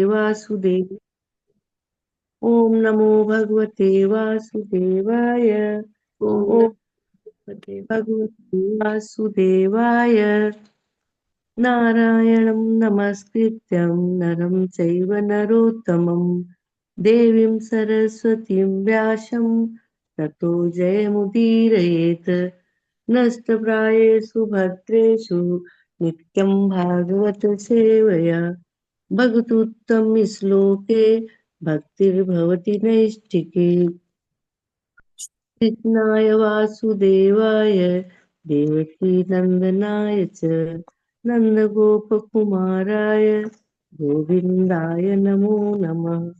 वासुदेव। ओम नमो भगवते वासुदेवाय। ओम ओम नमः। भगवते वासुदेवाय। नारायणं नमस्कृत्यं नरं चैव नरोत्तमं देवीं सरस्वतीं व्यासं ततो जयमुदीरयेत्। नष्टप्रायेषु भद्रेषु नित्यं भागवत सेवया भगवतुत्तम श्लोके भक्तिर्भवति नैष्ठिके। कृष्णाय वासुदेवाय देवकीनन्दनाय च नन्दगोपकुमाराय गोविन्दाय नमो नमः।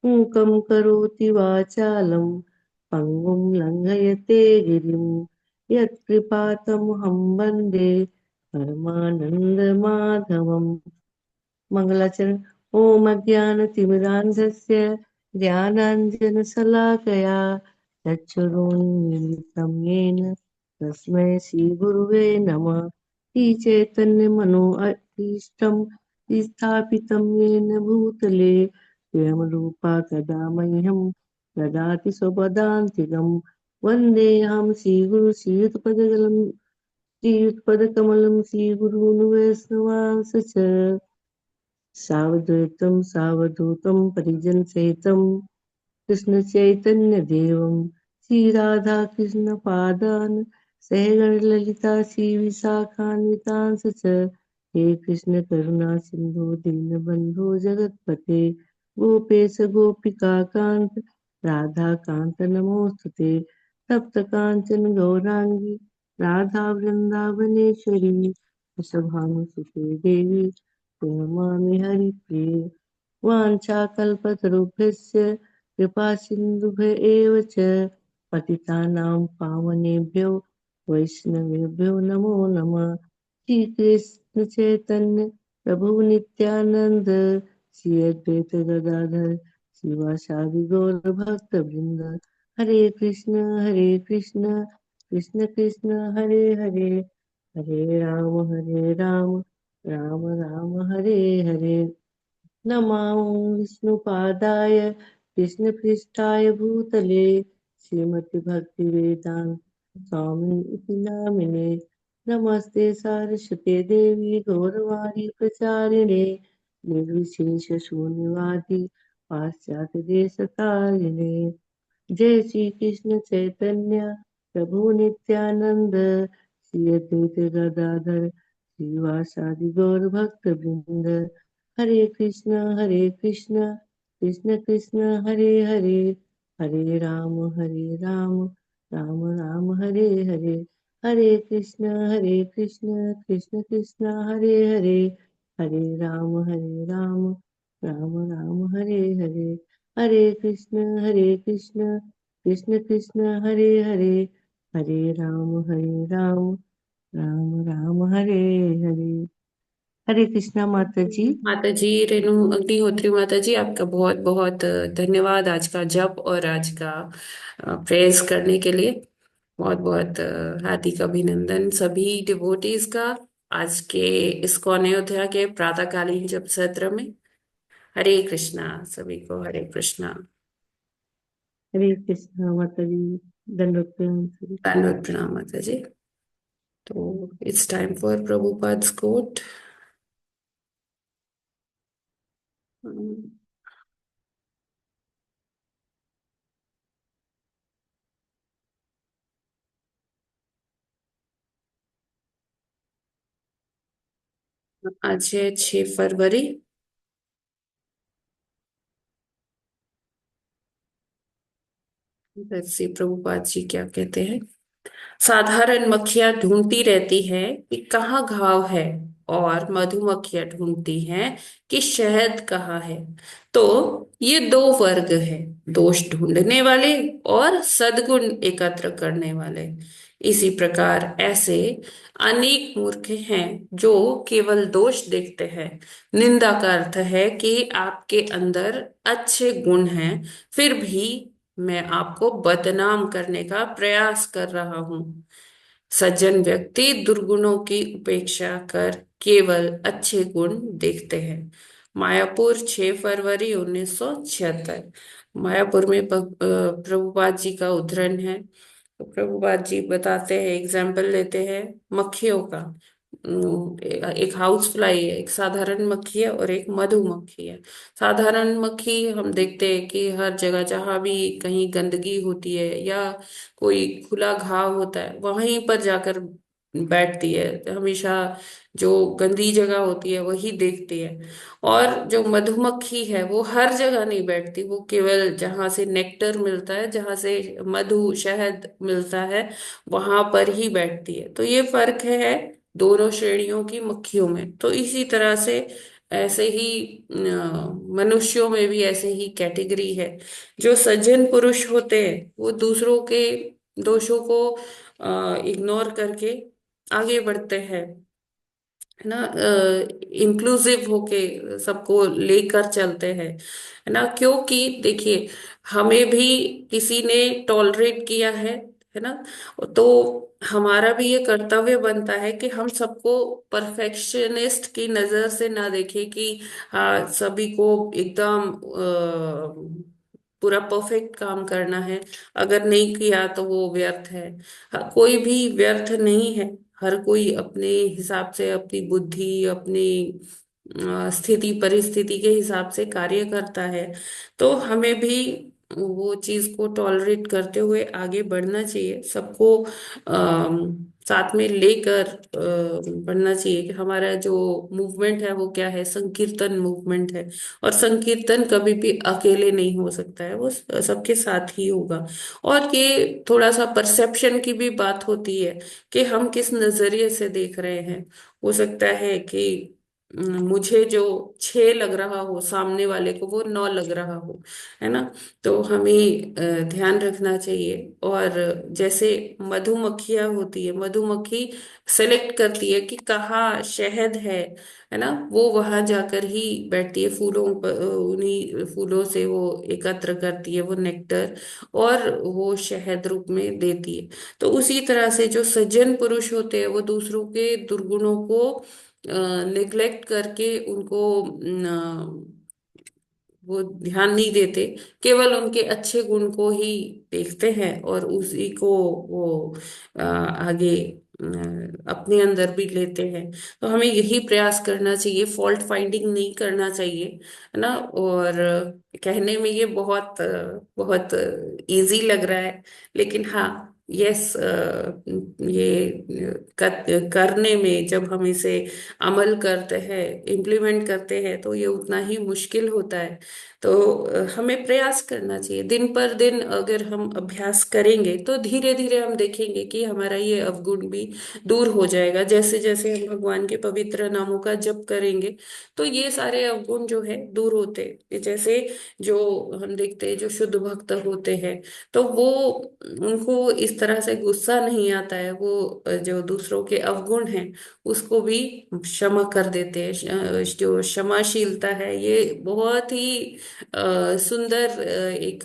मूकं करोति वाचालं पङ्गुं लङ्घयते गिरिं यत्कृपातमहं वन्दे परमानन्दमाधवम्। मङ्गलाचरण। ॐ अज्ञानतिमिरान्धस्य ज्ञानाञ्जनशलाकया चक्षुरुन्मिलितं येन तस्मै श्रीगुरुवे नमः। श्रीचैतन्यमनोभीष्टं स्थापितं येन भूतले स्वयं रूपा कदा मह्यं ददाति स्वपदान्तिकं। वन्देऽहं श्रीयुतपदकमलं श्रीगुरून् वैष्णवांश्च सावधूतं सावधूतं परिजनसहितं कृष्णचैतन्यदेवं श्रीराधाकृष्णपादान् सहगणललिता श्रीविशाखान्वितांश्च। हे कृष्ण करुणा सिन्धु दीनबन्धु जगत्पते गोपेश गोपिकान्त राधाकान्त नमोऽस्तुते। तप्त काञ्चन गौराङ्गी राधा वृन्दावनेश्वरी वृषभानुसुते देवी प्रणमामि हरिप्रिये। वाञ्छाकल्पतरुभ्यश्च कृपासिन्धुभ्य एव च पतितानां पावनेभ्यो वैष्णवेभ्यो नमो नमः। श्रीकृष्ण चैतन्य प्रभु नित्यानन्द श्री अद्वैत गदाधर शिवासादि गौर भक्तवृंद। हरे कृष्ण कृष्ण कृष्ण हरे हरे, हरे राम राम राम हरे हरे। नमामि विष्णुपादाय कृष्णपृष्ठाय भूतले श्रीमद्भक्तिवेदान्त स्वामी इति नामिने। नमस्ते सारस्वते देवी गौरवाणी प्रचारिणे निर्विशेषशून्यवादी पाश्चात्यदेशतारिणे। जय श्री कृष्ण चैतन्य प्रभु नित्यानंद श्री अद्वैत गदाधर श्रीवासादि गौर भक्त वृंद। हरे कृष्ण कृष्ण कृष्ण हरे हरे, हरे राम राम राम हरे हरे। हरे कृष्ण कृष्ण कृष्ण हरे हरे, हरे राम राम राम हरे हरे। हरे कृष्ण कृष्ण कृष्ण हरे हरे, हरे राम राम राम हरे हरे। हरे कृष्णा माता जी। माता जी, रेणु अग्निहोत्री माता जी, आपका बहुत बहुत धन्यवाद आज का जप और आज का प्रेयर्स करने के लिए। बहुत बहुत हार्दिक अभिनंदन सभी डिवोटीज का आज के इस्कॉन अयोध्या के प्रातःकालीन जप सत्र में। हरे कृष्णा सभी को, हरे कृष्णा। हरे कृष्णा माता जी। दंडवत प्रणाम सभी को। धन्यवाद, प्रणाम माता जी। तो it's time for Prabhupada quote. आज है 6 फरवरी। श्री प्रभुपाद जी क्या कहते हैं। साधारण मक्खियां ढूंढती रहती है कि कहाँ घाव है, और मधुमक्खियां ढूंढती हैं कि शहद कहाँ है। तो ये दो वर्ग है, दोष ढूंढने वाले और सद्गुण एकत्र करने वाले। इसी प्रकार ऐसे अनेक मूर्ख हैं जो केवल दोष देखते हैं। निंदा का अर्थ है कि आपके अंदर अच्छे गुण हैं, फिर भी मैं आपको बदनाम करने का प्रयास कर रहा हूं। सज्जन व्यक्ति दुर्गुणों की उपेक्षा कर केवल अच्छे गुण देखते हैं। मायापुर 6 फरवरी 1976। मायापुर में प्रभुपाद जी का उद्धरण है। तो प्रभुपाद जी बताते हैं, एग्जाम्पल लेते हैं मक्खियों का। एक हाउस फ्लाई है, एक साधारण मक्खी है और एक मधुमक्खी है। साधारण मक्खी हम देखते हैं कि हर जगह जहां भी कहीं गंदगी होती है या कोई खुला घाव होता है वहीं पर जाकर बैठती है हमेशा। जो गंदी जगह होती है वही देखती है। और जो मधुमक्खी है वो हर जगह नहीं बैठती, वो केवल जहां से नेक्टर मिलता है, जहां से मधु शहद मिलता है, वहां पर ही बैठती है। तो ये फर्क है दोनों श्रेणियों की मक्खियों में। तो इसी तरह से ऐसे ही मनुष्यों में भी ऐसे ही कैटेगरी है। जो सज्जन पुरुष होते हैं वो दूसरों के दोषों को इग्नोर करके आगे बढ़ते हैं, है ना। इंक्लूसिव होके सबको लेकर चलते हैं, है ना। क्योंकि देखिए, हमें भी किसी ने टॉलरेट किया है ना। तो हमारा भी ये कर्तव्य बनता है कि हम सबको परफेक्शनिस्ट की नजर से ना देखें कि हाँ सभी को एकदम पूरा परफेक्ट काम करना है। अगर नहीं किया तो वो व्यर्थ है। हाँ, कोई भी व्यर्थ नहीं है। हर कोई अपने हिसाब से, अपनी बुद्धि, अपनी स्थिति परिस्थिति के हिसाब से कार्य करता है। तो हमें भी वो चीज को टॉलरेट करते हुए आगे बढ़ना चाहिए। सबको साथ में लेकर बढ़ना चाहिए कि हमारा जो मूवमेंट है वो क्या है, संकीर्तन मूवमेंट है। और संकीर्तन कभी भी अकेले नहीं हो सकता है, वो सबके साथ ही होगा। और ये थोड़ा सा परसेप्शन की भी बात होती है कि हम किस नजरिए से देख रहे हैं। हो सकता है कि मुझे जो 6 लग रहा हो, सामने वाले को वो 9 लग रहा हो, है ना। तो हमें ध्यान रखना चाहिए। और जैसे मधुमक्खियां होती है, मधुमक्खी सेलेक्ट करती है कि कहाँ शहद है ना। वो वहां जाकर ही बैठती है, फूलों पर, उन्हीं फूलों से वो एकत्र करती है वो नेक्टर, और वो शहद रूप में देती है। तो उसी तरह से जो सज्जन पुरुष होते हैं वो दूसरों के दुर्गुणों को निग्लेक्ट करके उनको वो ध्यान नहीं देते, केवल उनके अच्छे गुण को ही देखते हैं और उसी को वो आगे अपने अंदर भी लेते हैं। तो हमें यही प्रयास करना चाहिए, फॉल्ट फाइंडिंग नहीं करना चाहिए, है ना। और कहने में ये बहुत बहुत इजी लग रहा है, लेकिन हाँ, यस, करने में जब हम इसे अमल करते हैं, इम्प्लीमेंट करते हैं, तो ये उतना ही मुश्किल होता है। तो हमें प्रयास करना चाहिए। दिन पर दिन अगर हम अभ्यास करेंगे तो धीरे धीरे हम देखेंगे कि हमारा ये अवगुण भी दूर हो जाएगा। जैसे जैसे हम भगवान के पवित्र नामों का जप करेंगे तो ये सारे अवगुण जो है दूर होते हैं। जैसे जो हम देखते हैं, जो शुद्ध भक्त होते हैं, तो वो, उनको इस तरह से गुस्सा नहीं आता है। वो जो दूसरों के अवगुण हैं उसको भी क्षमा कर देते हैं। जो क्षमाशीलता है ये बहुत ही सुंदर एक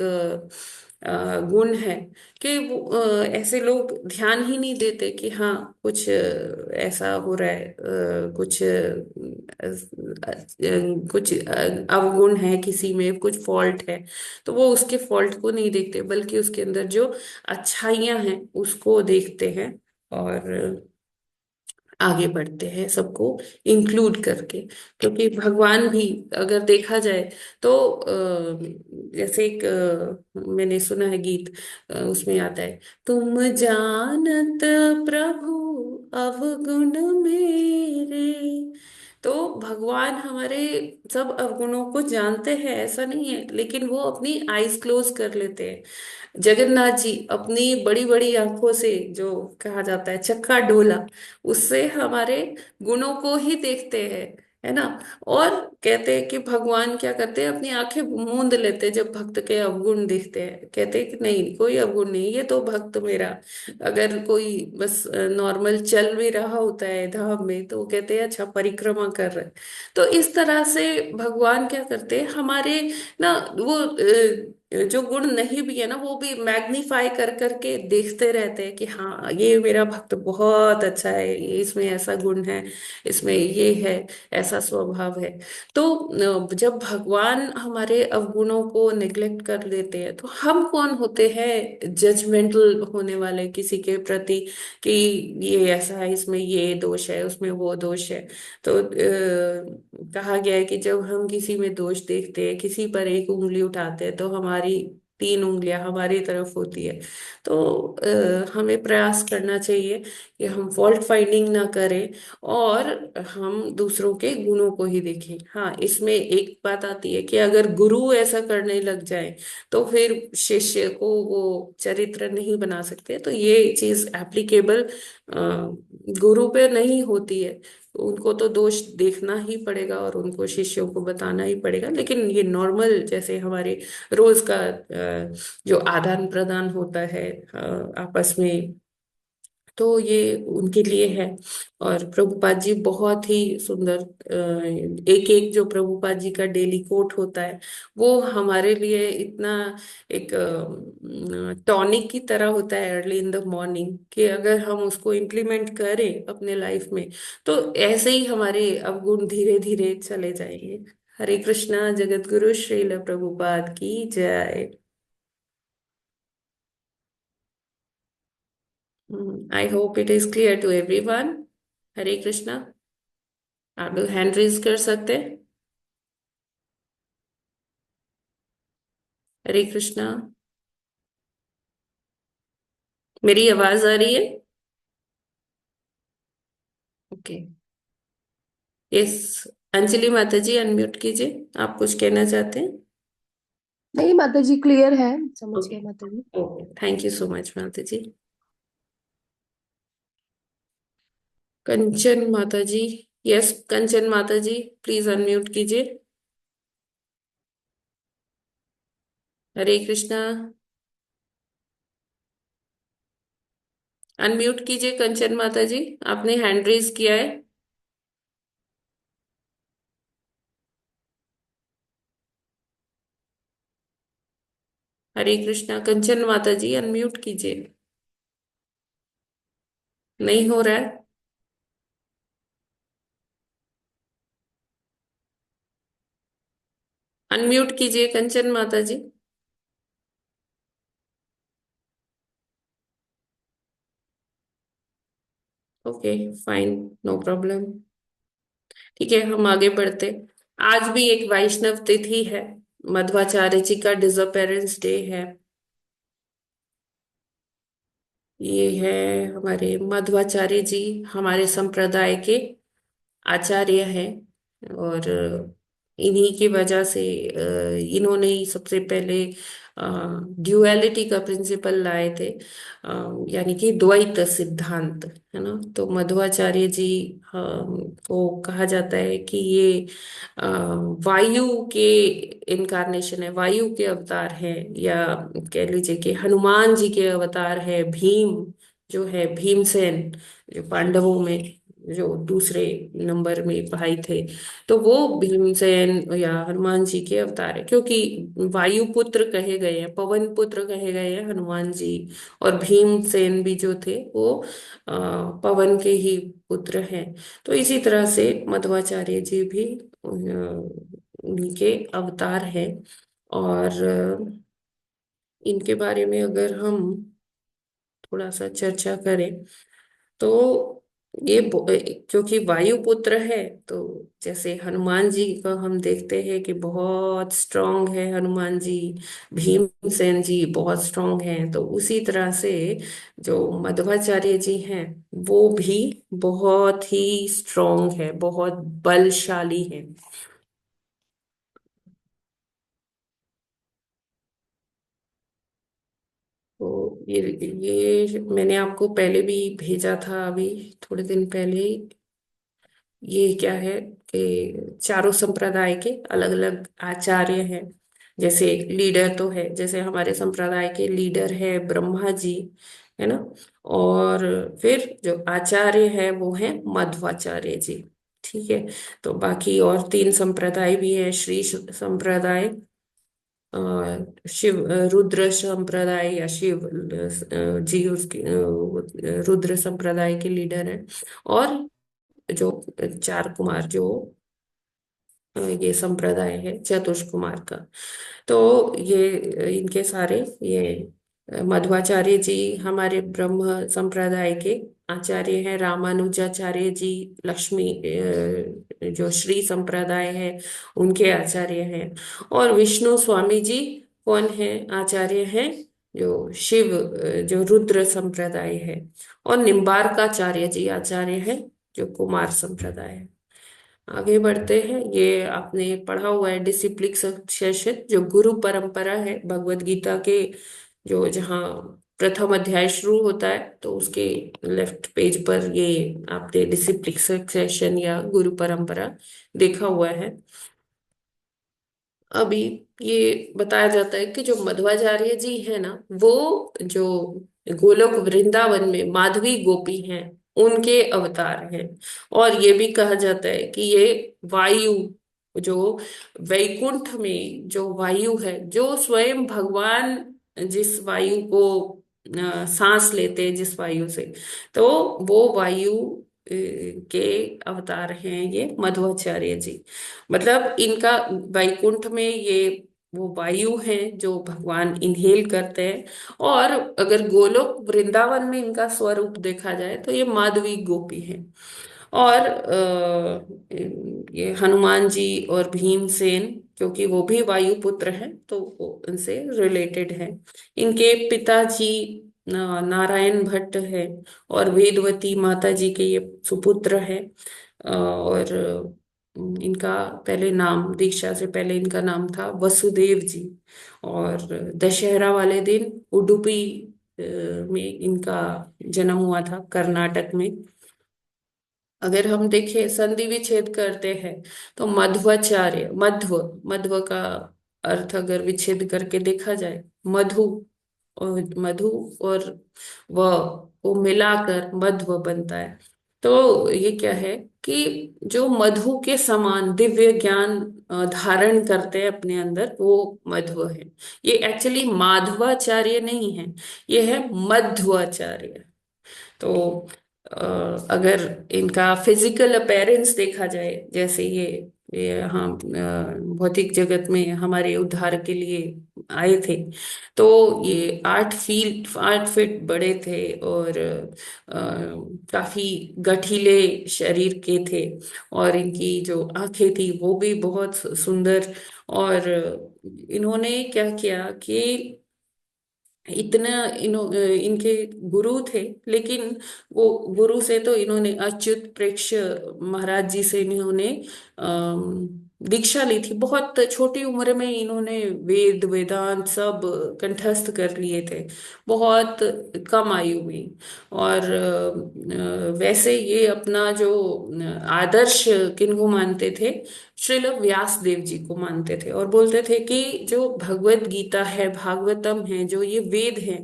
गुण है कि वो ऐसे लोग ध्यान ही नहीं देते कि हाँ कुछ ऐसा हो रहा है, कुछ अवगुण है किसी में, कुछ फॉल्ट है। तो वो उसके फॉल्ट को नहीं देखते, बल्कि उसके अंदर जो अच्छाइयां हैं उसको देखते हैं और आगे बढ़ते हैं, सबको इंक्लूड करके। क्योंकि भगवान भी अगर देखा जाए तो जैसे एक मैंने सुना है गीत, उसमें आता है, तुम जानत प्रभु अवगुण मेरे। तो भगवान हमारे सब अवगुणों को जानते हैं, ऐसा नहीं है, लेकिन वो अपनी आईज क्लोज कर लेते हैं। जगन्नाथ जी अपनी बड़ी बड़ी आंखों से, जो कहा जाता है चक्का डोला, उससे हमारे गुणों को ही देखते हैं, है ना। और कहते हैं कि भगवान क्या करते हैं, अपनी आंखें मूंद लेते हैं जब भक्त के अवगुण दिखते हैं। कहते हैं कि नहीं, कोई अवगुण नहीं, ये तो भक्त मेरा। अगर कोई बस नॉर्मल चल भी रहा होता है धाम में तो वो कहते हैं अच्छा परिक्रमा कर रहे हैं। तो इस तरह से भगवान क्या करते हैं, हमारे ना वो जो गुण नहीं भी है ना, वो भी मैग्नीफाई कर करके देखते रहते हैं कि हाँ ये मेरा भक्त बहुत अच्छा है, ये इसमें ऐसा गुण है, इसमें ये है, ऐसा स्वभाव है। तो जब भगवान हमारे अवगुणों को निग्लेक्ट कर देते हैं, तो हम कौन होते हैं जजमेंटल होने वाले किसी के प्रति कि ये ऐसा है, इसमें ये दोष है, उसमें वो दोष है। तो कहा गया है कि जब हम किसी में दोष देखते हैं, किसी पर एक उंगली उठाते हैं, तो हमारी तीन उंगलियां हमारी तरफ होती है। तो हमें प्रयास करना चाहिए कि हम फॉल्ट फाइंडिंग ना करें, और हम दूसरों के गुणों को ही देखें। हाँ, इसमें एक बात आती है कि अगर गुरु ऐसा करने लग जाए, तो फिर शिष्य को वो चरित्र नहीं बना सकते। तो ये चीज एप्लीकेबल गुरु पे नहीं होती है। उनको तो दोष देखना ही पड़ेगा और उनको शिष्यों को बताना ही पड़ेगा। लेकिन ये नॉर्मल जैसे हमारे रोज का जो आदान प्रदान होता है आपस में, तो ये उनके लिए है। और प्रभुपाद जी बहुत ही सुंदर, एक एक जो प्रभुपाद जी का डेली कोट होता है, वो हमारे लिए इतना एक टॉनिक की तरह होता है अर्ली इन द मॉर्निंग, कि अगर हम उसको इम्प्लीमेंट करें अपने लाइफ में, तो ऐसे ही हमारे अवगुण धीरे धीरे चले जाएंगे। हरे कृष्णा। जगत गुरु श्रील प्रभुपाद की जय। I hope it is clear to everyone. Hare Krishna. आप लोग हैंड रेज कर सकते हैं। हरे कृष्णा। मेरी आवाज आ रही है? ओके। यस। अंजलि माता जी अनम्यूट कीजिए, आप कुछ कहना चाहते हैं? नहीं माता जी, क्लियर है, समझ ओके। गए माता जी। Okay, thank you so much माता जी। कंचन माता जी। यस, कंचन माता जी, प्लीज अनम्यूट कीजिए। हरे कृष्णा। अनम्यूट कीजिए कंचन माता जी, आपने हैंड रेज किया है। हरे कृष्णा, कंचन माता जी अनम्यूट कीजिए। नहीं हो रहा है। अनम्यूट कीजिए कंचन माता जी। Okay, fine, no problem. ठीक है, हम आगे बढ़ते। आज भी एक वैष्णव तिथि है, मध्वाचार्य जी का डिसअपेरेंस डे है। ये है हमारे मध्वाचार्य जी, हमारे संप्रदाय के आचार्य हैं। और इन्हीं की वजह से इन्होंने ही सबसे पहले ड्युअलिटी का प्रिंसिपल लाए थे, यानी कि द्वैत सिद्धांत, है ना। तो मध्वाचार्य जी को कहा जाता है कि ये अ, वायु के इनकारनेशन है, वायु के अवतार है, या कह लीजिए कि हनुमान जी के अवतार है। भीम जो है, भीमसेन, जो पांडवों में जो दूसरे नंबर में भाई थे, तो वो भीमसेन या हनुमान जी के अवतार है। क्योंकि वायु पुत्र कहे गए हैं, पवन पुत्र कहे गए हैं हनुमान जी, और भीमसेन भी जो थे वो पवन के ही पुत्र हैं। तो इसी तरह से मध्वाचार्य जी भी उन्हीं के अवतार हैं। और इनके बारे में अगर हम थोड़ा सा चर्चा करें, तो ये क्योंकि वायुपुत्र है, तो जैसे हनुमान जी का हम देखते हैं कि बहुत स्ट्रांग है हनुमान जी, भीमसेन जी बहुत स्ट्रांग हैं, तो उसी तरह से जो मध्वाचार्य जी हैं, वो भी बहुत ही स्ट्रांग है, बहुत बलशाली है। तो ये मैंने आपको पहले भी भेजा था, अभी थोड़े दिन पहले ही। ये क्या है कि चारों संप्रदाय के अलग अलग आचार्य हैं। जैसे लीडर तो है, जैसे हमारे संप्रदाय के लीडर है ब्रह्मा जी, है ना। और फिर जो आचार्य है वो है मध्वाचार्य जी। ठीक है। तो बाकी और तीन संप्रदाय भी है, श्री संप्रदाय, शिव रुद्र संप्रदाय या शिव जी उसकी रुद्र संप्रदाय के लीडर है। और जो चार कुमार जो ये संप्रदाय है चतुष कुमार का। तो ये इनके सारे ये मध्वाचार्य जी हमारे ब्रह्म संप्रदाय के आचार्य हैं। रामानुजाचार्य जी लक्ष्मी जो श्री संप्रदाय है उनके आचार्य हैं। और विष्णु स्वामी जी कौन है, आचार्य हैं जो शिव जो रुद्र संप्रदाय है। और निम्बार्काचार्य जी आचार्य हैं जो कुमार संप्रदाय है। आगे बढ़ते हैं। ये आपने पढ़ा हुआ है डिसिप्लिक सक्सेशन जो गुरु परंपरा है भगवत गीता के, जो जहाँ प्रथम अध्याय शुरू होता है तो उसके लेफ्ट पेज पर ये आपने डिसिप्लिक सक्सेशन या गुरु परंपरा देखा हुआ है। अभी ये बताया जाता है कि जो मध्वाचार्य जी है ना, वो जो गोलोक वृंदावन में माधवी गोपी हैं उनके अवतार हैं। और ये भी कहा जाता है कि ये वायु जो वैकुंठ में जो वायु है, जो स्वयं भगवान जिस वायु को सांस लेते हैं जिस वायु से, तो वो वायु के अवतार हैं ये मध्वाचार्य जी। मतलब इनका वैकुंठ में ये वो वायु है जो भगवान इनहेल करते हैं। और अगर गोलोक वृंदावन में इनका स्वरूप देखा जाए तो ये माधवी गोपी है। और ये हनुमान जी और भीमसेन क्योंकि वो भी वायुपुत्र हैं तो वो उनसे रिलेटेड है। इनके पिताजी नारायण भट्ट है और वेदवती माता जी के ये सुपुत्र है। और इनका पहले नाम, दीक्षा से पहले इनका नाम था वसुदेव जी। और दशहरा वाले दिन उडुपी में इनका जन्म हुआ था, कर्नाटक में। अगर हम देखें संधि विच्छेद करते हैं तो मध्वाचार्य, मध्व, मध्व का अर्थ अगर विच्छेद करके देखा जाए मधु, और मधु और व को मिलाकर मध्व बनता है। तो ये क्या है कि जो मधु के समान दिव्य ज्ञान धारण करते हैं अपने अंदर, वो मध्व है। ये एक्चुअली माधवाचार्य नहीं है, ये है मध्वाचार्य। तो अगर इनका फिजिकल अपीयरेंस देखा जाए, जैसे ये हाँ भौतिक जगत में हमारे उद्धार के लिए आए थे, तो ये 8 फीट बड़े थे और काफी गठीले शरीर के थे। और इनकी जो आंखें थी वो भी बहुत सुंदर। और इन्होंने क्या किया कि इतना इनके गुरु थे, लेकिन वो गुरु से तो इन्होंने अच्युत प्रेक्ष महाराज जी से इन्होंने दीक्षा ली थी। बहुत छोटी उम्र में इन्होंने वेद वेदांत सब कंठस्थ कर लिए थे, बहुत कम आयु में। और वैसे ये अपना जो आदर्श किनको मानते थे, श्रील व्यास देव जी को मानते थे। और बोलते थे कि जो भगवत गीता है, भागवतम है, जो ये वेद है,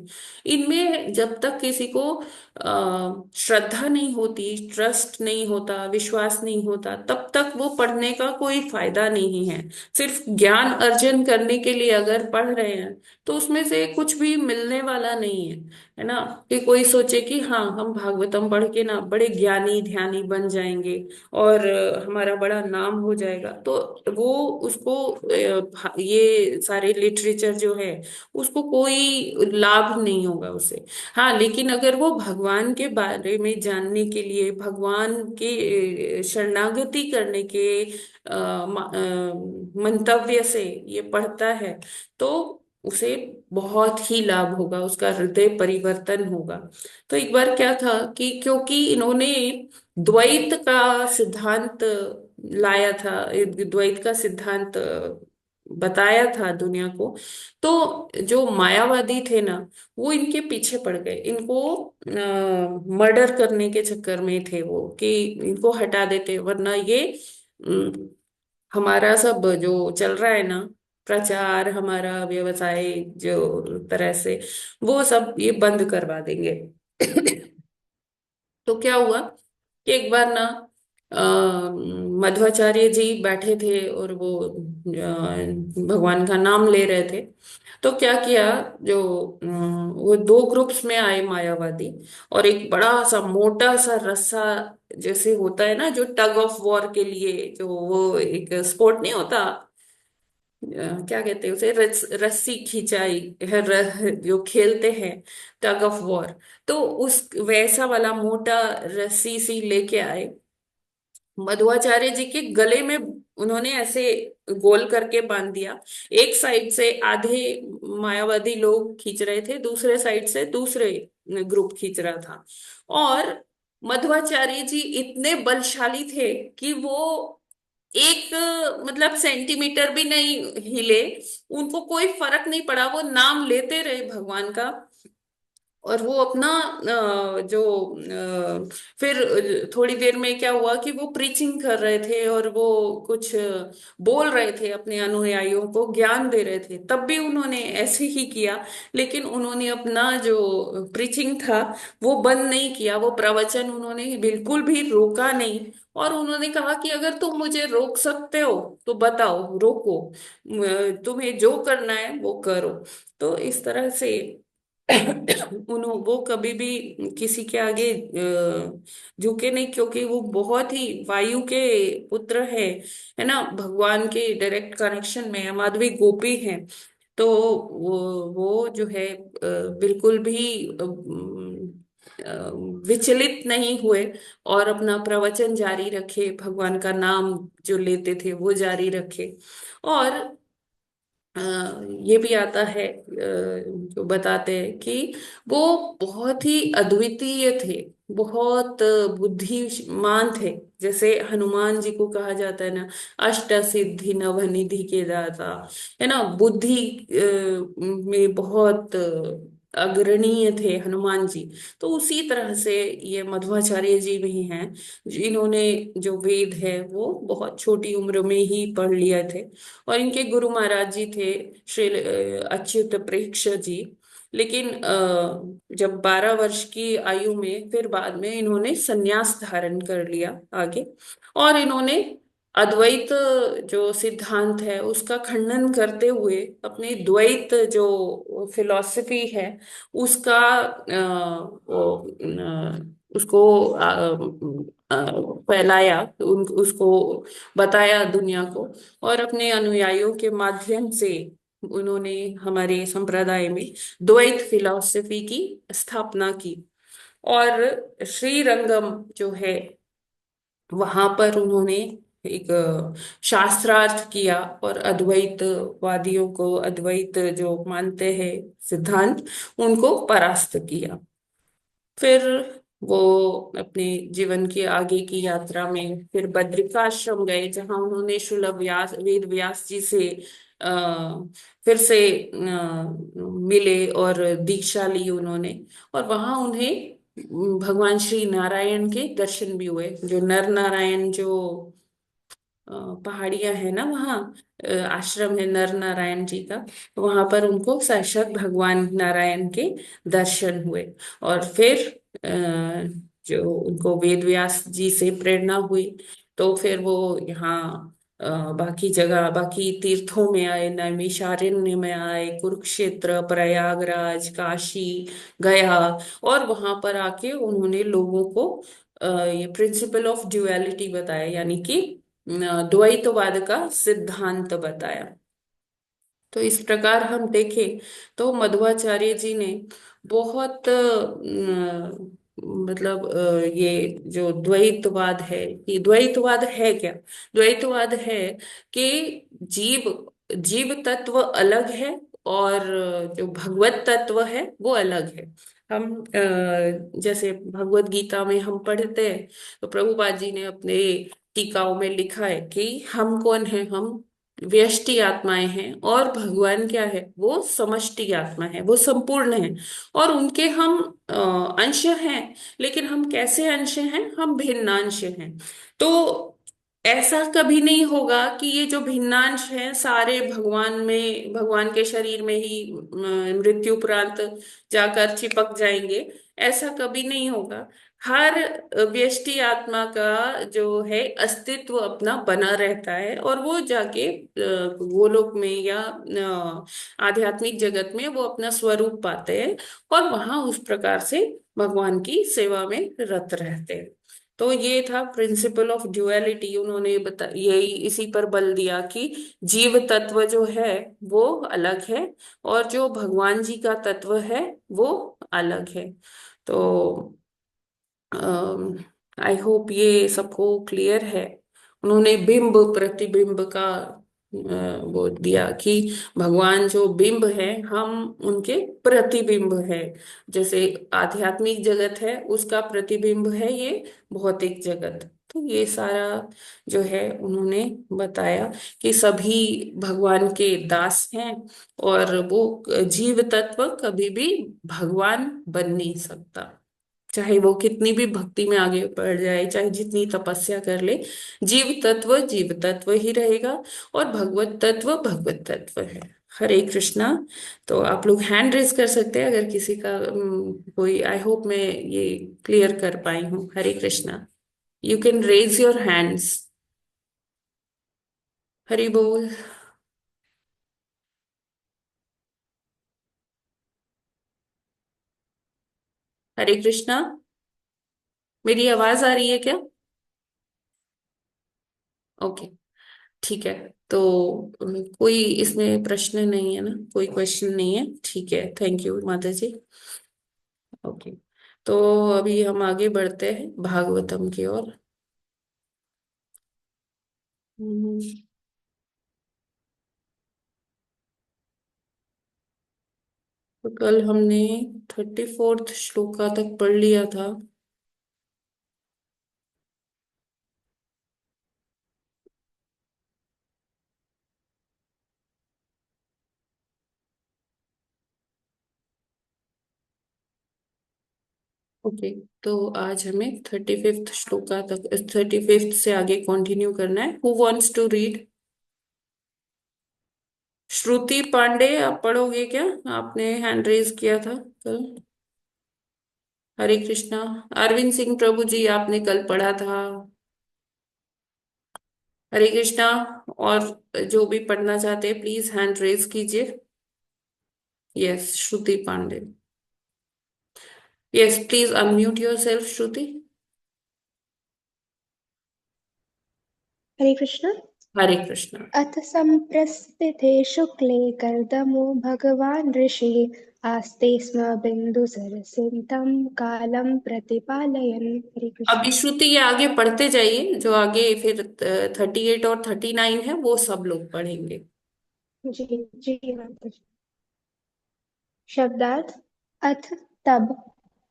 इनमें जब तक किसी को श्रद्धा नहीं होती, ट्रस्ट नहीं होता, विश्वास नहीं होता, तब तक वो पढ़ने का कोई फायदा नहीं है। सिर्फ ज्ञान अर्जन करने के लिए अगर पढ़ रहे हैं तो उसमें से कुछ भी मिलने वाला नहीं है ना। कि कोई सोचे कि हाँ हम भागवतम पढ़ के ना बड़े ज्ञानी ध्यानी बन जाएंगे और हमारा बड़ा नाम हो जाएगा, तो वो उसको ये सारे लिटरेचर जो है उसको कोई लाभ नहीं होगा उसे। हाँ, लेकिन अगर वो भगवान के बारे में जानने के लिए, भगवान के शरणागति करने के मंतव्य से ये पढ़ता है तो उसे बहुत ही लाभ होगा, उसका हृदय परिवर्तन होगा। तो एक बार क्या था कि क्योंकि इन्होंने द्वैत का सिद्धांत लाया था, द्वैत का सिद्धांत बताया था दुनिया को, तो जो मायावादी थे ना, वो इनके पीछे पड़ गए। इनको मर्डर करने के चक्कर में थे वो, कि इनको हटा देते, वरना ये अम, हमारा सब जो चल रहा है ना, प्रचार, हमारा व्यवसाय जो तरह से, वो सब ये बंद करवा देंगे। तो क्या हुआ कि एक बार ना मध्वाचार्य जी बैठे थे और वो भगवान का नाम ले रहे थे। तो क्या किया, जो वो दो ग्रुप्स में आए मायावादी, और एक बड़ा सा मोटा सा रस्सा जैसे होता है ना, जो टग ऑफ वॉर के लिए जो वो एक स्पोर्ट नहीं होता, क्या कहते हैं उसे, रस्सी खिंचाई है, जो खेलते हैं टग ऑफ वॉर। तो उस वैसा वाला मोटा रस्सी सी लेके आए मध्वाचार्य जी के गले में। उन्होंने ऐसे गोल करके बांध दिया। एक साइड से आधे मायावादी लोग खींच रहे थे, दूसरे साइड से दूसरे ग्रुप खींच रहा था। और मध्वाचार्य जी इतने बलशाली थे कि वो एक मतलब सेंटीमीटर भी नहीं हिले। उनको कोई फर्क नहीं पड़ा, वो नाम लेते रहे भगवान का। और वो अपना फिर थोड़ी देर में क्या हुआ कि वो प्रीचिंग कर रहे थे और वो कुछ बोल रहे थे, अपने अनुयायियों को ज्ञान दे रहे थे, तब भी उन्होंने ऐसे ही किया। लेकिन उन्होंने अपना जो प्रीचिंग था वो बंद नहीं किया, वो प्रवचन उन्होंने बिल्कुल भी रोका नहीं। और उन्होंने कहा कि अगर तुम मुझे रोक सकते हो तो बताओ, रोको, तुम्हें जो करना है वो करो। तो इस तरह से वो कभी भी किसी के आगे झुके नहीं, क्योंकि वो बहुत ही वायु के पुत्र है ना, भगवान के डायरेक्ट कनेक्शन में है, माधवी गोपी हैं। तो वो जो है बिल्कुल भी विचलित नहीं हुए और अपना प्रवचन जारी रखे, भगवान का नाम जो लेते थे वो जारी रखे। और अ, ये भी आता है, जो बताते हैं कि वो बहुत ही अद्वितीय थे, बहुत बुद्धिमान थे। जैसे हनुमान जी को कहा जाता है ना, अष्ट सिद्धि नव निधि के दाता, है ना, बुद्धि में बहुत अग्रणीय थे हनुमान जी। तो उसी तरह से ये मध्वाचार्य जी भी हैं, जिन्होंने जो वेद है वो बहुत छोटी उम्र में ही पढ़ लिया थे। और इनके गुरु महाराज जी थे श्री अच्युत प्रेक्ष जी। लेकिन जब 12 वर्ष की आयु में फिर बाद में इन्होंने संन्यास धारण कर लिया आगे। और इन्होंने अद्वैत जो सिद्धांत है उसका खंडन करते हुए अपनी द्वैत जो फिलॉसफी है उसका उसको फैलाया, उसको बताया दुनिया को। और अपने अनुयायियों के माध्यम से उन्होंने हमारे संप्रदाय में द्वैत फिलॉसफी की स्थापना की। और श्रीरंगम जो है वहां पर उन्होंने एक शास्त्रार्थ किया और अद्वैतवादियों को, अद्वैत जो मानते हैं सिद्धांत, उनको परास्त किया। फिर वो अपने जीवन की आगे की यात्रा में फिर बद्रिकाश्रम गए, जहां उन्होंने शुल व्यास, वेद व्यास जी से फिर से मिले और दीक्षा ली उन्होंने। और वहां उन्हें भगवान श्री नारायण के दर्शन भी हुए, जो नर नारायण जो पहाड़ियां है ना वहाँ, आश्रम है नर नारायण जी का। तो वहां पर उनको साक्षात भगवान नारायण के दर्शन हुए। और फिर जो उनको वेद व्यास जी से प्रेरणा हुई, तो फिर वो यहाँ बाकी जगह, बाकी तीर्थों में आए, नैमिषारण्य में आए, कुरुक्षेत्र, प्रयागराज, काशी, गया। और वहां पर आके उन्होंने लोगों को ये प्रिंसिपल ऑफ ड्युअलिटी बताया, यानी कि द्वैतवाद का सिद्धांत बताया। तो इस प्रकार हम देखें तो मध्वाचार्य जी ने बहुत मतलब ये जो द्वैतवाद है, ये द्वैतवाद है क्या? द्वैतवाद है कि जीव जीव तत्व अलग है और जो भगवत तत्व है वो अलग है। हम जैसे भगवत गीता में हम पढ़ते हैं, तो प्रभुपाद जी ने अपने टीकाओं में लिखा है कि हम कौन है, हम व्यष्टि आत्माएं हैं, और भगवान क्या है, वो समष्टि आत्मा है, वो संपूर्ण है। और उनके हम अंश हैं। लेकिन हम कैसे अंश हैं? हम भिन्नांश हैं। तो ऐसा कभी नहीं होगा कि ये जो भिन्नांश हैं सारे भगवान में, भगवान के शरीर में ही मृत्यु उपरांत जाकर चिपक जाएंगे। ऐसा कभी नहीं होगा। हर व्यष्टि आत्मा का जो है अस्तित्व अपना बना रहता है, और वो जाके गोलोक में या आध्यात्मिक जगत में वो अपना स्वरूप पाते हैं, और वहां उस प्रकार से भगवान की सेवा में रत रहते हैं। तो ये था प्रिंसिपल ऑफ ड्युअलिटी। उन्होंने बता यही इसी पर बल दिया कि जीव तत्व जो है वो अलग है, और जो भगवान जी का तत्व है वो अलग है। तो आई होप ये सबको क्लियर है। उन्होंने बिंब प्रतिबिंब का वो दिया कि भगवान जो बिंब है, हम उनके प्रतिबिंब है। जैसे आध्यात्मिक जगत है, उसका प्रतिबिंब है ये भौतिक जगत। तो ये सारा जो है उन्होंने बताया कि सभी भगवान के दास हैं, और वो जीव तत्व कभी भी भगवान बन नहीं सकता, चाहे वो कितनी भी भक्ति में आगे बढ़ जाए, चाहे जितनी तपस्या कर ले। जीव तत्व ही रहेगा, और भगवत तत्व भगवत तत्व है। हरे कृष्णा। तो आप लोग हैंड रेज कर सकते हैं अगर किसी का कोई। आई होप मैं ये क्लियर कर पाई हूँ। Hare Krishna. You can raise your hands. Hari Bol. Hare Krishna. मेरी आवाज आ रही है क्या? ओके, ठीक है। तो कोई इसमें प्रश्न नहीं है ना, कोई क्वेश्चन नहीं है? ठीक है, थैंक यू माता जी। ओके, तो अभी हम आगे बढ़ते हैं भागवतम की ओर। हम्म, तो कल हमने 34th श्लोका तक पढ़ लिया था। ओके, तो आज हमें 35th श्लोका तक, 35th से आगे कंटिन्यू करना है। Who wants to read? Shruti Pandey, आप पढ़ोगे क्या? आपने हैंड रेज किया था कल। हरे कृष्णा। अरविंद सिंह प्रभु जी, आपने कल पढ़ा था। हरे कृष्णा। और जो भी पढ़ना चाहते हैं प्लीज हैंड रेज कीजिए। Yes, Shruti Pandey. Yes, please unmute yourself, Shruti. Hare Krishna. Hare Krishna. अथ सम्प्रस्थिते शुक्ले कर्दमो भगवान् ऋषिः आस्ते स्म बिन्दुसरसिं तं कालं प्रतिपालयन्। हरे कृष्ण। अभी श्रुति ये आगे पढ़ते जाइए, जो आगे फिर 38 और 39 है वो सब लोग पढ़ेंगे। जी जी माता जी। शब्दार्थ। अथ तब,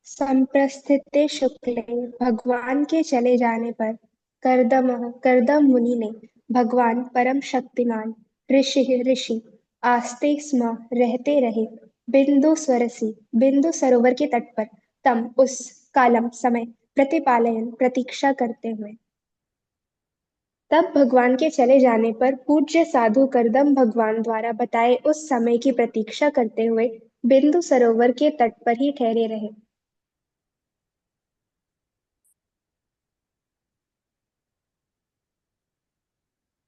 संप्रस्थिते शुक्ले भगवान के चले जाने पर, कर्दम मुनि ने, भगवान परम शक्तिमान, ऋषि आस्ते स्म रहते रहे, बिंदु स्वरसी बिंदु सरोवर के तट पर, तम उस, कालम समय, प्रतिपालयन प्रतीक्षा करते हुए। तब भगवान के चले जाने पर पूज्य साधु करदम भगवान द्वारा बताए उस समय की प्रतीक्षा करते हुए बिंदु सरोवर के तट पर ही ठहरे रहे।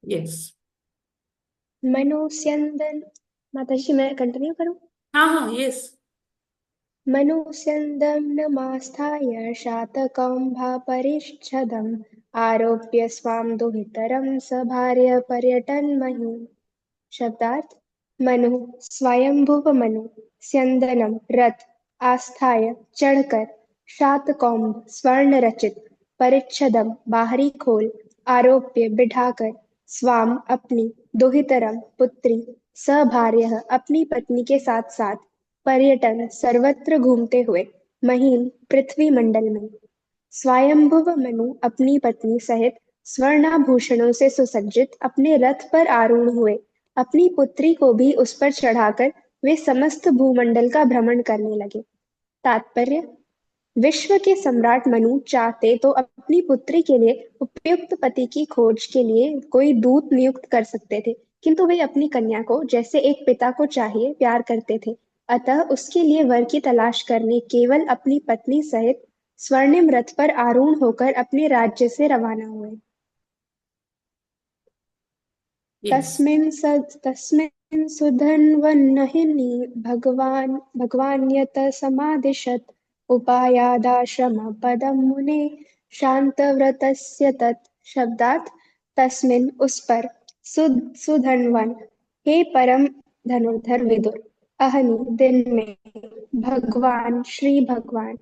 यस। मनुष्यंदन। माताजी मैं कंटिन्यू करूं? हाँ हाँ, यस। मनुष्यन्दं नमास्थाय शातकौम्भापरिच्छदम् आरोप्य स्वां दुहितरं सभार्य पर्यटन्महि। शब्दार्थ। मनु, स्वयंभुव मनु, स्यंदनम रथ, आस्थाय चढ़कर, शातकौम्भ स्वर्ण रचित, परिच्छदम बाहरी खोल, आरोप्य बिठाकर, स्वाम अपनी, दुहितरम पुत्री, सभार्य अपनी पत्नी के साथ साथ, पर्यटन सर्वत्र घूमते हुए, महीन पृथ्वी मंडल में। स्वयंभुव मनु अपनी पत्नी सहित स्वर्णाभूषणों से सुसज्जित अपने रथ पर आरूढ़ हुए, अपनी पुत्री को भी उस पर चढ़ाकर वे समस्त भूमंडल का भ्रमण करने लगे। तात्पर्य। विश्व के सम्राट मनु चाहते तो अपनी पुत्री के लिए उपयुक्त पति की खोज के लिए कोई दूत नियुक्त कर सकते थे, किंतु वे अपनी कन्या को जैसे एक पिता को चाहिए प्यार करते थे, अतः उसके लिए वर की तलाश करने केवल अपनी पत्नी सहित स्वर्णिम रथ पर आरूढ़ होकर अपने राज्य से रवाना हुए। यस। तस्मिन् सुधन्वन्नहिनी भगवान्यत समादिशत् उपायादाश्रमपदं मुने शान्तव्रतस्य तत् शब्दात् तस्मिन् उस पर सुधन्वन, हे परम धनुर्धर विदुर, अहनि दिन में भगवान श्री भगवान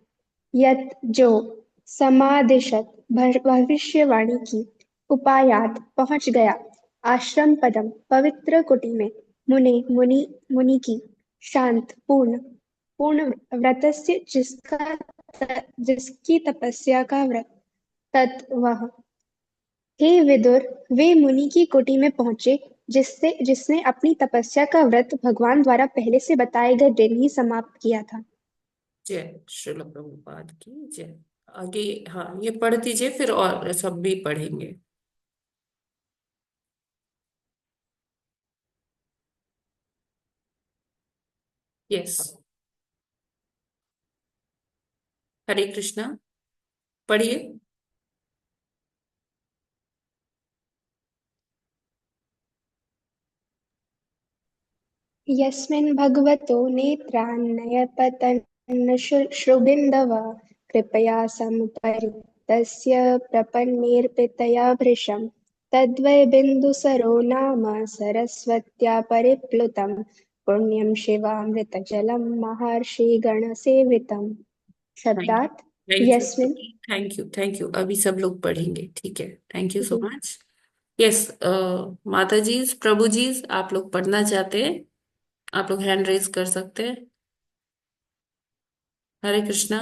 यत जो समादिशत भविष्यवाणी की उपायात पहुंच गया आश्रम पदम पवित्र कुटी में मुनि की शांत पूर्ण व्रतस्य जिसकी तपस्या का व्रत तत् वह, हे विदुर, वे मुनि की कुटी में पहुंचे जिसने अपनी तपस्या का व्रत भगवान द्वारा पहले से बताए गए दिन ही समाप्त किया था। जय श्रील प्रभुपाद की जय। आगे हाँ ये पढ़ दीजिए, फिर और सब भी पढ़ेंगे। यस। हरे कृष्णा, पढ़िए। यस्मिन् भगवतो नेत्रान्नयपतन्नश्रुबिन्दवः कृपया समुपरि प्रपन्नेऽर्पितया भृशं तद्वै बिन्दुसरो नाम सरस्वत्या परिप्लुतं पुण्यं शिवामृतजलं महर्षिगणसेवितं। Thank you. शब्दार्थ। Thank you. यस्मिन्। Thank you. Thank you. अभी सब लोग पढ़ेंगे, ठीक है। थैंक यू सो जी। मच। यस। माता जी, प्रभु जी, आप लोग पढ़ना चाहते हैं? आप लोग हैंड रेज कर सकते हैं। हरे कृष्णा।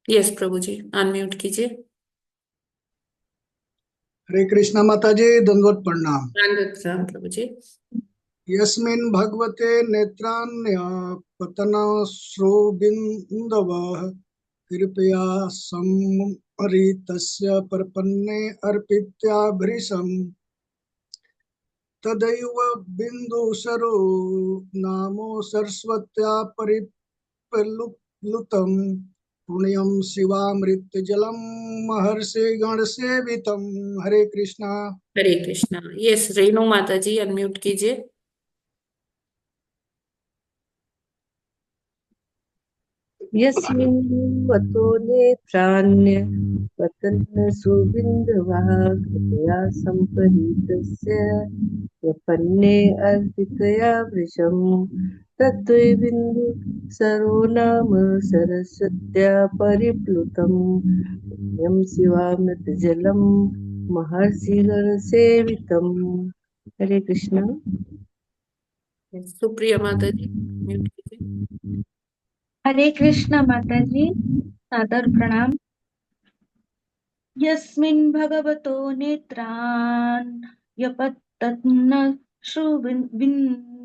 यस प्रभु जी, अनम्यूट कीजिए। हरे कृष्णा माता जी, दंडवत प्रणाम। राम प्रभु जी। यस्मिन् भगवते नेत्रान्य पतनश्रोबिन्दवः कृपया समरितस्य प्रपन्ने अर्पित्या भृशं तदैव बिन्दुसरो नामो सरस्वत्या परिप्लुतं पुण्यं शिवामृतजलं महर्षिगणसेवितं। हरे कृष्णा। हरे कृष्णा। यस रेणु माता जी, अनम्यूट कीजिए। यस्मिन् वतो नेत्राण्य पतन्न सुबिन्दवः कृपया सम्परीतस्य प्रपन्ने अर्पितया वृषं तद्वैबिन्दु सरो नाम सरस्वत्या परिप्लुतं यं शिवामृतजलं महर्षिगणसेवितं। हरे कृष्णा। सुप्रिया माता जी, म्यूट कीजिए। हरे कृष्ण माता जी, सादर प्रणाम। यस्मिन् भगवतो नेत्रान्यपतन्न श्रुबिन्दवः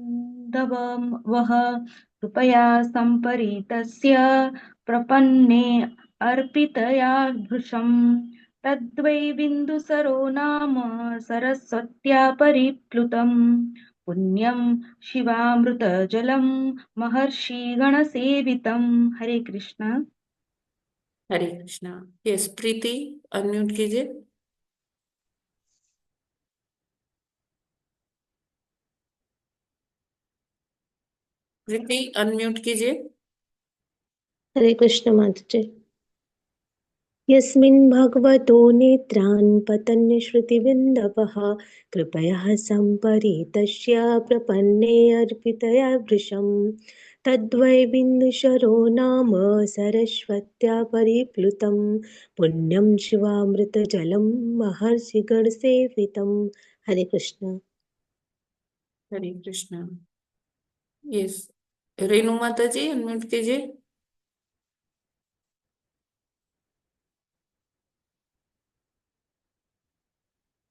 कृपया सम्परीतस्य प्रपन्ने अर्पितया भृशं तद्वै बिन्दुसरो नाम सरस्वत्या परिप्लुतं पुण्यं शिवामृतजलं महर्षिगणसेवितं। हरे कृष्ण। हरे कृष्णा। यस प्रीति, अनम्यूट कीजिए। प्रीति अनम्यूट कीजिए। हरे कृष्ण माता जी। यस्मिन् भगवतो नेत्रान् पतन्श्रुतिबिन्दवः कृपया सम्परीतस्य प्रपन्ने अर्पितया वृषं तद्वै बिन्दुशरो नाम सरस्वत्या परिप्लुतं पुण्यं शिवामृतजलं महर्षिगणसेवितं। हरे कृष्ण। हरे कृष्णा। यस रेणु माता जी, अनम्यूट कीजिए।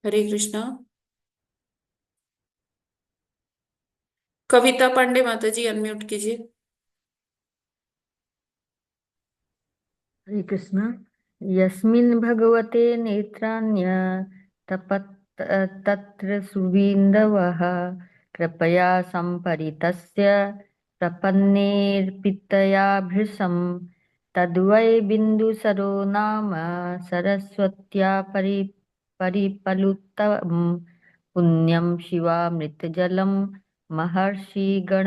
हरे कृष्णा। कविता पांडे माता जी, अनम्यूट कीजिए। हरे कृष्ण। यस्मिन् भगवते नेत्राण्य तपत् तत्र सुबिन्दवः कृपया सम्परीतस्य प्रपन्नेऽर्पितया भृशं तद्वै बिन्दुसरो नाम सरस्वत्या परिपलुतं पुण्यं शिवामृतजलं महर्षिगणसेवितम्।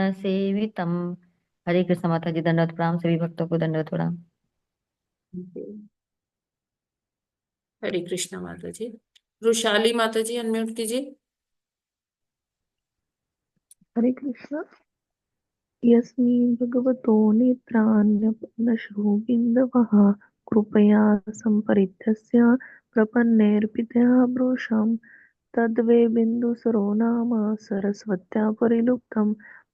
हरे कृष्ण माता जी, दंडवत प्रणाम। सभी भक्तों को दंडवत प्रणाम। हरे कृष्णा माता जी। रुशाली माता जी अनम्यूट कीजिए। हरे कृष्ण। यस्मिन् भगवतो नेत्राण्यपनशो बिन्दवः कृपया सम्परीतस्य प्रपन्नेऽर्पितया भृशं तद्वै बिन्दुसरो नाम सरस्वत्या परिलुप्तं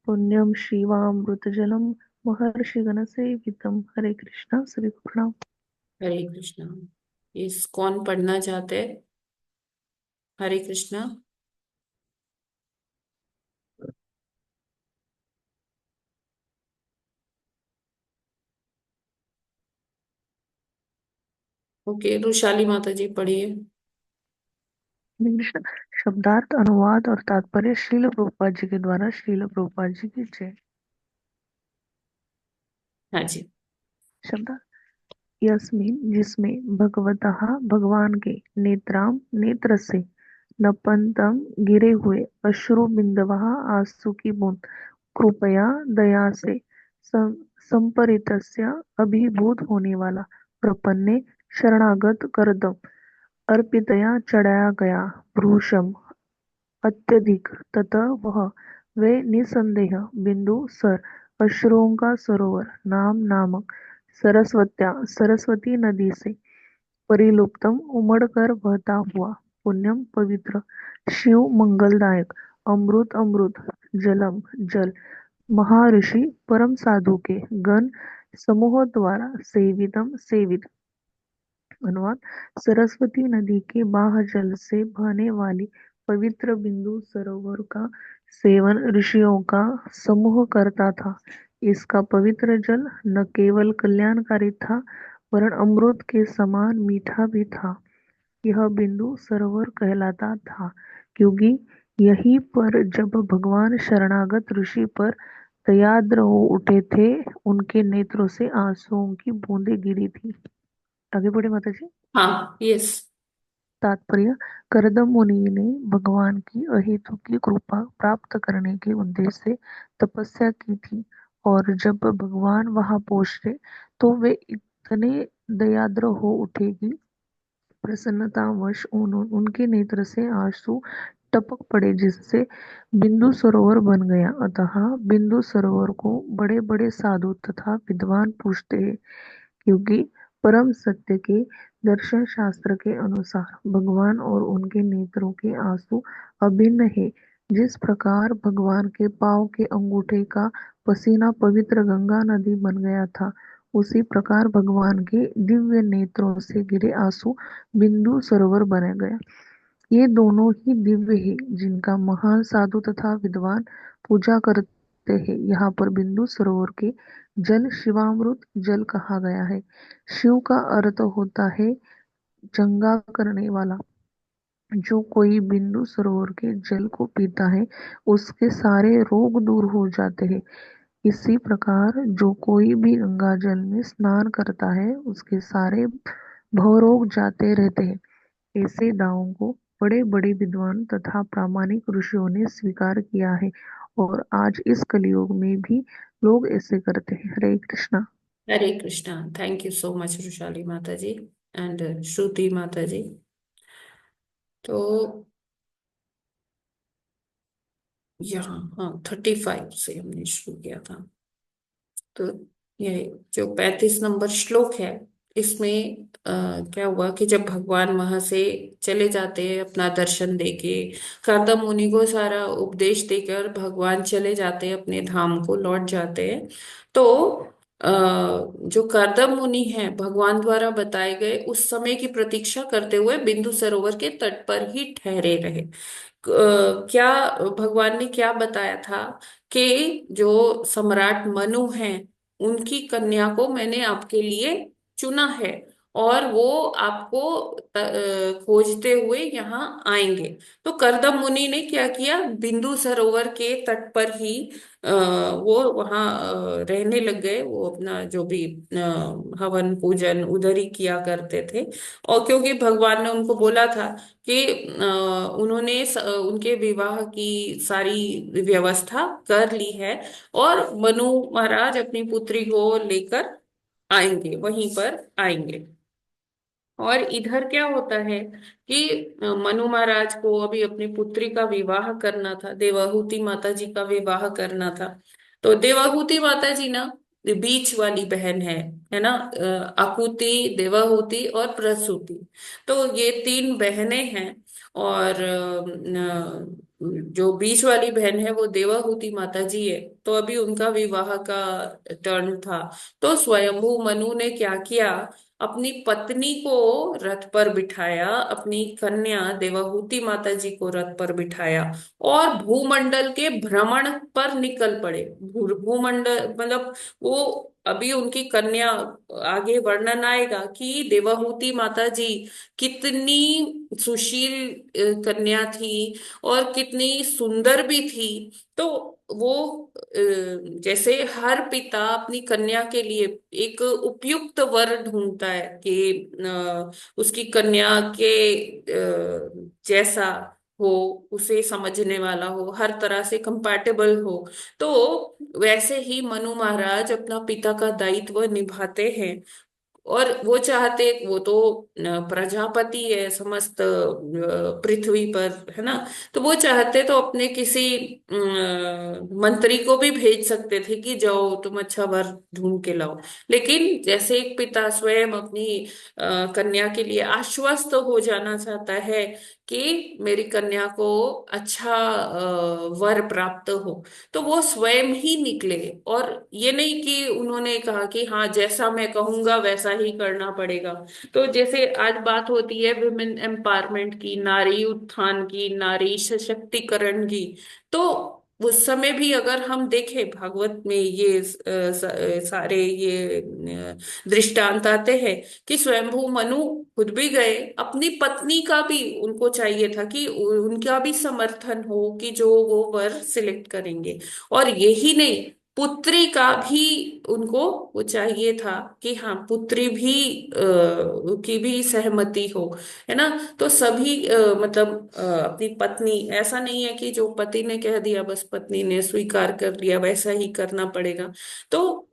पुण्यं श्रीवामृतजलं महर्षिगणसेवितं। हरे कृष्णा, सभी को प्रणाम। हरे कृष्णा। इस कौन पढ़ना चाहते हैं? हरे कृष्णा। ओके, रुशाली माता जी पढ़िए। हरे कृष्ण। शब्दार्थ, अनुवाद और तात्पर्य श्रील प्रभुपाद जी के द्वारा। श्रील प्रभुपाद जी की जय। हाँ जी। शब्दार्थ। यस्मिन् जिसमें भगवतः भगवान के नेत्राम नेत्र से नपंतम गिरे हुए अश्रु बिंदवः आंसू की बूंद कृपया दया से संपरीतस्य अभिभूत होने वाला प्रपन्ने शरणागत करदम अर्पितया चढ़ाया गया भ्रूशम अत्यधिक ततः वह वे निसंदेह बिंदु सर अश्रुओं का सरोवर नाम नामक सरस्वत्या सरस्वती नदी से परिलुप्तम उमड़कर बहता हुआ पुण्यम पवित्र शिव मंगलदायक अमृत अमृत जलम जल महर्षि परम साधु के गण समूह द्वारा सेवितम सेवित। अनुवाद। सरस्वती नदी के बाह्य जल से बहने वाली पवित्र बिंदु सरोवर का सेवन ऋषियों का समूह करता था। इसका पवित्र जल न केवल कल्याणकारी था वरन अमृत के समान मीठा भी था। यह बिंदु सरोवर कहलाता था क्योंकि यहीं पर जब भगवान शरणागत ऋषि पर दयाद्र हो उठे थे उनके नेत्रों से आंसुओं की बूंदें गिरी थी। आगे बढ़े माता जी। हाँ, यस। तात्पर्य। करदम मुनि ने भगवान की अहेतु की कृपा प्राप्त करने के उद्देश्य से तपस्या की थी और जब भगवान वहां पहुंचे तो वे इतने दयाद्र हो उठे कि प्रसन्नतावश उनके नेत्र से आंसू टपक पड़े जिससे बिंदु सरोवर बन गया। अतः बिंदु सरोवर को बड़े बड़े साधु तथा विद्वान पूछते हैं क्योंकि परम सत्य के दर्शन शास्त्र के अनुसार भगवान और उनके नेत्रों के आंसू अभिन्न है। जिस प्रकार भगवान के पांव के अंगूठे का पसीना पवित्र गंगा नदी बन गया था उसी प्रकार भगवान के दिव्य नेत्रों से गिरे आंसू बिंदु सरोवर बन गया। ये दोनों ही दिव्य है जिनका महान साधु तथा विद्वान पूजा करते हैं। यहाँ पर बिंदु सरोवर के जल शिवामृत जल कहा गया है। शिव का अर्थ होता है चंगा करने वाला। जो कोई बिंदु सरोवर के जल को पीता है उसके सारे रोग दूर हो जाते हैं। इसी प्रकार जो कोई भी गंगा जल में स्नान करता है उसके सारे भवरोग जाते रहते हैं। ऐसे दावों को बड़े बड़े विद्वान तथा प्रामाणिक ऋषियों ने स्वीकार किया है और आज इस कलयुग में भी लोग ऐसे करते हैं। Hare Krishna. Hare Krishna. Thank you so much Rushali माता जी एंड श्रुति माता जी। तो यहाँ हाँ 35 से हमने शुरू किया था। तो ये जो 35 नंबर श्लोक है इसमें क्या हुआ कि जब भगवान वहां से चले जाते हैं अपना दर्शन देके, कर्दम मुनि को सारा उपदेश देकर भगवान चले जाते हैं अपने धाम को लौट जाते हैं। तो जो कर्दम मुनि है भगवान द्वारा बताए गए उस समय की प्रतीक्षा करते हुए बिंदु सरोवर के तट पर ही ठहरे रहे। क्या भगवान ने क्या बताया था कि जो सम्राट मनु हैं उनकी कन्या को मैंने आपके लिए चुना है और वो आपको खोजते हुए यहाँ आएंगे। तो करदम मुनि ने क्या किया, बिंदु सरोवर के तट पर ही वो वहाँ रहने लग गए। वो अपना जो भी हवन पूजन उधर ही किया करते थे। और क्योंकि भगवान ने उनको बोला था कि उन्होंने उनके विवाह की सारी व्यवस्था कर ली है, और मनु महाराज अपनी पुत्री को लेकर आएंगे, वहीं पर आएंगे। और इधर क्या होता है कि मनु महाराज को अभी अपनी पुत्री का विवाह करना था, देवहूति माता जी का विवाह करना था। तो देवहूति माता जी ना बीच वाली बहन है ना, आकुति, देवहूति और प्रसूति। तो ये तीन बहनें हैं। और जो बीच वाली बहन है वो देवहूति माता जी है। तो अभी उनका विवाह का टर्न था। तो स्वयंभू मनु ने क्या किया, अपनी पत्नी को रथ पर बिठाया, अपनी कन्या देवहूति माता जी को रथ पर बिठाया, और भूमंडल के भ्रमण पर निकल पड़े। भूमंडल मतलब वो अभी उनकी कन्या, आगे वर्णन आएगा कि देवहूति माता जी कितनी सुशील कन्या थी और कितनी सुंदर भी थी। तो वो जैसे हर पिता अपनी कन्या के लिए एक उपयुक्त वर ढूंढता है कि उसकी कन्या के जैसा हो, उसे समझने वाला हो, हर तरह से कंपैटिबल हो। तो वैसे ही मनु महाराज अपना पिता का दायित्व निभाते हैं। और वो चाहते, वो तो प्रजापति है समस्त पृथ्वी पर, है ना। तो वो चाहते तो अपने किसी मंत्री को भी भेज सकते थे कि जाओ तुम अच्छा वर ढूंढ के लाओ। लेकिन जैसे एक पिता स्वयं अपनी कन्या के लिए आश्वस्त हो जाना चाहता है कि मेरी कन्या को अच्छा वर प्राप्त हो, तो वो स्वयं ही निकले। और ये नहीं कि उन्होंने कहा कि हाँ जैसा मैं कहूंगा वैसा ही करना पड़ेगा। तो जैसे आज बात होती है विमेन एम्पावरमेंट की, नारी उत्थान की, नारी सशक्तिकरण की, तो उस समय भी अगर हम देखें भागवत में ये सारे ये दृष्टांत आते हैं कि स्वयंभू मनु खुद भी गए, अपनी पत्नी का भी उनको चाहिए था कि उनका भी समर्थन हो कि जो वो वर सिलेक्ट करेंगे। और यही नहीं, पुत्री का भी उनको वो चाहिए था कि हाँ पुत्री भी की भी सहमति हो, है ना। तो सभी मतलब अपनी पत्नी, ऐसा नहीं है कि जो पति ने कह दिया बस पत्नी ने स्वीकार कर लिया वैसा ही करना पड़ेगा। तो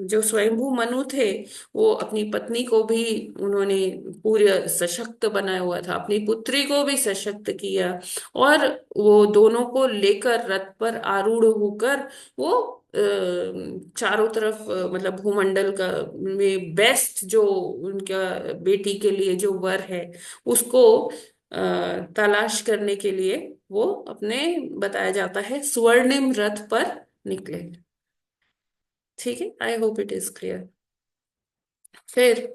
जो स्वयंभू मनु थे वो अपनी पत्नी को भी उन्होंने पूरे सशक्त बनाया हुआ था, अपनी पुत्री को भी सशक्त किया। और वो दोनों को लेकर रथ पर आरूढ़ होकर वो चारों तरफ मतलब भूमंडल का में बेस्ट जो उनका बेटी के लिए जो वर है उसको तलाश करने के लिए वो अपने, बताया जाता है, स्वर्णिम रथ पर निकले। ठीक है, आई होप इट इज क्लियर। फिर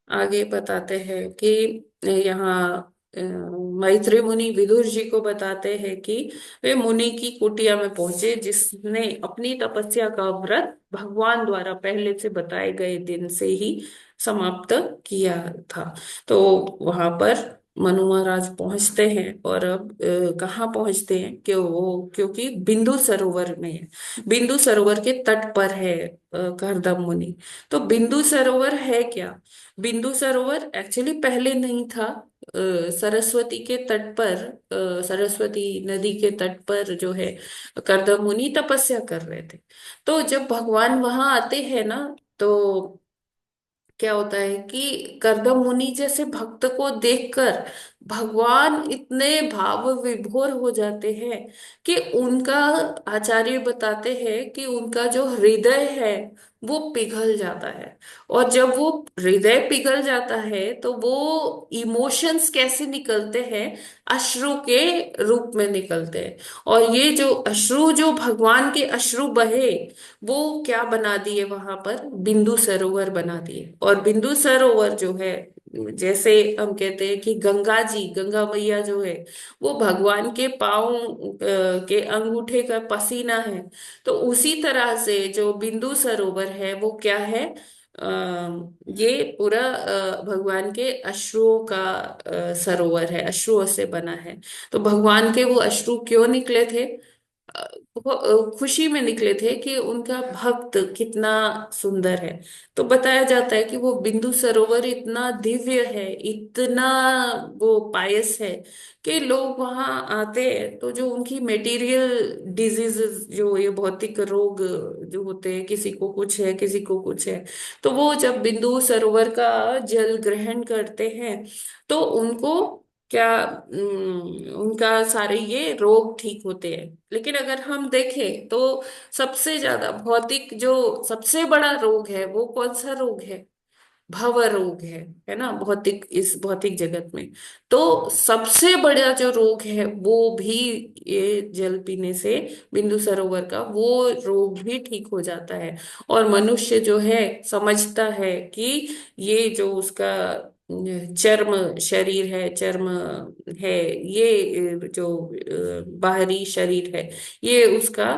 आगे बताते हैं कि यहाँ मैत्री मुनि विदुर जी को बताते हैं कि वे मुनि की कुटिया में पहुंचे जिसने अपनी तपस्या का व्रत भगवान द्वारा पहले से बताए गए दिन से ही समाप्त किया था। तो वहां पर मनु महाराज पहुंचते हैं। और अब कहाँ पहुंचते हैं कि वो, क्योंकि बिंदु सरोवर में है, बिंदु सरोवर के तट पर है करदम मुनि। तो बिंदु सरोवर है क्या, बिंदु सरोवर एक्चुअली पहले नहीं था। सरस्वती के तट पर, सरस्वती नदी के तट पर जो है करदम मुनि तपस्या कर रहे थे। तो जब भगवान वहां आते हैं ना, तो क्या होता है कि करदम मुनि जैसे भक्त को देखकर भगवान इतने भाव विभोर हो जाते हैं कि उनका, आचार्य बताते हैं कि उनका जो हृदय है वो पिघल जाता है। और जब वो हृदय पिघल जाता है तो वो इमोशंस कैसे निकलते हैं, अश्रु के रूप में निकलते हैं। और ये जो अश्रु, जो भगवान के अश्रु बहे, वो क्या बना दिए वहां पर, बिंदु सरोवर बना दिए। और बिंदु सरोवर जो है, जैसे हम कहते हैं कि गंगा जी, गंगा मैया जो है वो भगवान के पाँव के अंगूठे का पसीना है। तो उसी तरह से जो बिंदु सरोवर है वो क्या है, ये पूरा भगवान के अश्रुओं का सरोवर है, अश्रुओं से बना है। तो भगवान के वो अश्रु क्यों निकले थे? वो खुशी में निकले थे कि उनका भक्त कितना सुंदर है। तो बताया जाता है कि वो बिंदु सरोवर इतना दिव्य है, इतना वो पायस है कि लोग वहां आते हैं तो जो उनकी मेटीरियल डिजीजेस, जो ये भौतिक रोग जो होते हैं, किसी को कुछ है किसी को कुछ है, तो वो जब बिंदु सरोवर का जल ग्रहण करते हैं तो उनको क्या उनका सारे ये रोग ठीक होते हैं। लेकिन अगर हम देखें तो सबसे ज्यादा भौतिक जो सबसे बड़ा रोग है वो कौन सा रोग है? भव रोग है ना, भौतिक, इस भौतिक जगत में। तो सबसे बड़ा जो रोग है वो भी ये जल पीने से, बिंदु सरोवर का, वो रोग भी ठीक हो जाता है। और मनुष्य जो है समझता है कि ये जो उसका चर्म शरीर है, चर्म है, ये जो बाहरी शरीर है, ये उसका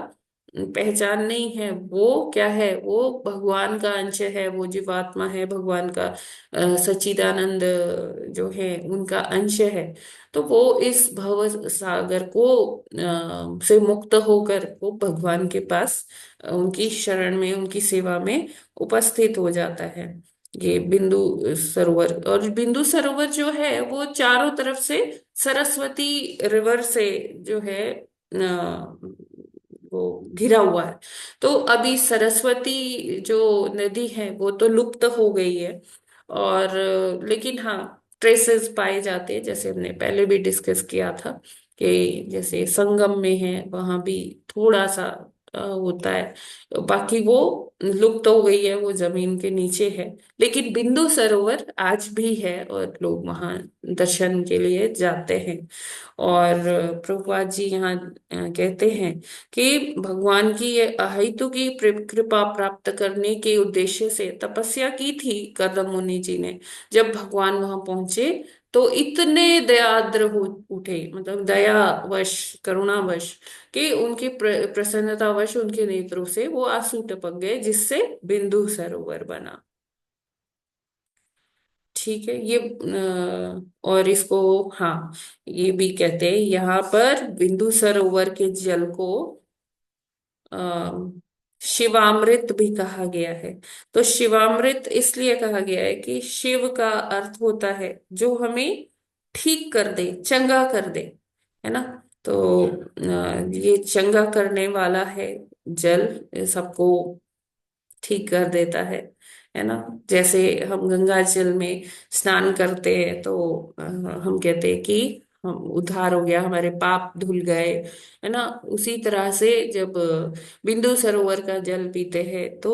पहचान नहीं है। वो क्या है? वो भगवान का अंश है, वो जीवात्मा है, भगवान का सच्चिदानंद जो है उनका अंश है। तो वो इस भव सागर को से मुक्त होकर वो भगवान के पास उनकी शरण में, उनकी सेवा में उपस्थित हो जाता है। ये बिंदु सरोवर, और बिंदु सरोवर जो है वो चारों तरफ से सरस्वती रिवर से जो है वो घिरा हुआ है। तो अभी सरस्वती जो नदी है वो तो लुप्त हो गई है, और लेकिन हाँ, ट्रेसेस पाए जाते हैं, जैसे हमने पहले भी डिस्कस किया था कि जैसे संगम में है वहां भी थोड़ा सा होता है। बाकी वो लुप्त हो गई है, वो जमीन के नीचे है। लेकिन बिंदु सरोवर आज भी है और लोग वहां दर्शन के लिए जाते हैं। और प्रभुपाद जी यहाँ कहते हैं कि भगवान की ये अहेतु की कृपा प्राप्त करने के उद्देश्य से तपस्या की थी कदम मुनि जी ने। जब भगवान वहां पहुंचे तो इतने दयाद्र हो उठे, मतलब दयावश, करुणावश, कि उनकी प्रसन्नतावश उनके नेत्रों से वो आंसू टपक गए, जिससे बिंदु सरोवर बना। ठीक है, ये और इसको, हाँ, ये भी कहते हैं यहाँ पर बिंदु सरोवर के जल को अ, शिवामृत भी कहा गया है। तो शिवामृत इसलिए कहा गया है कि शिव का अर्थ होता है जो हमें ठीक कर दे, चंगा कर दे, है ना। तो ये चंगा करने वाला है जल, सबको ठीक कर देता है ना। जैसे हम गंगा जल में स्नान करते हैं तो हम कहते हैं कि हम उद्धार हो गया, हमारे पाप धुल गए, है ना। उसी तरह से जब बिंदु सरोवर का जल पीते हैं तो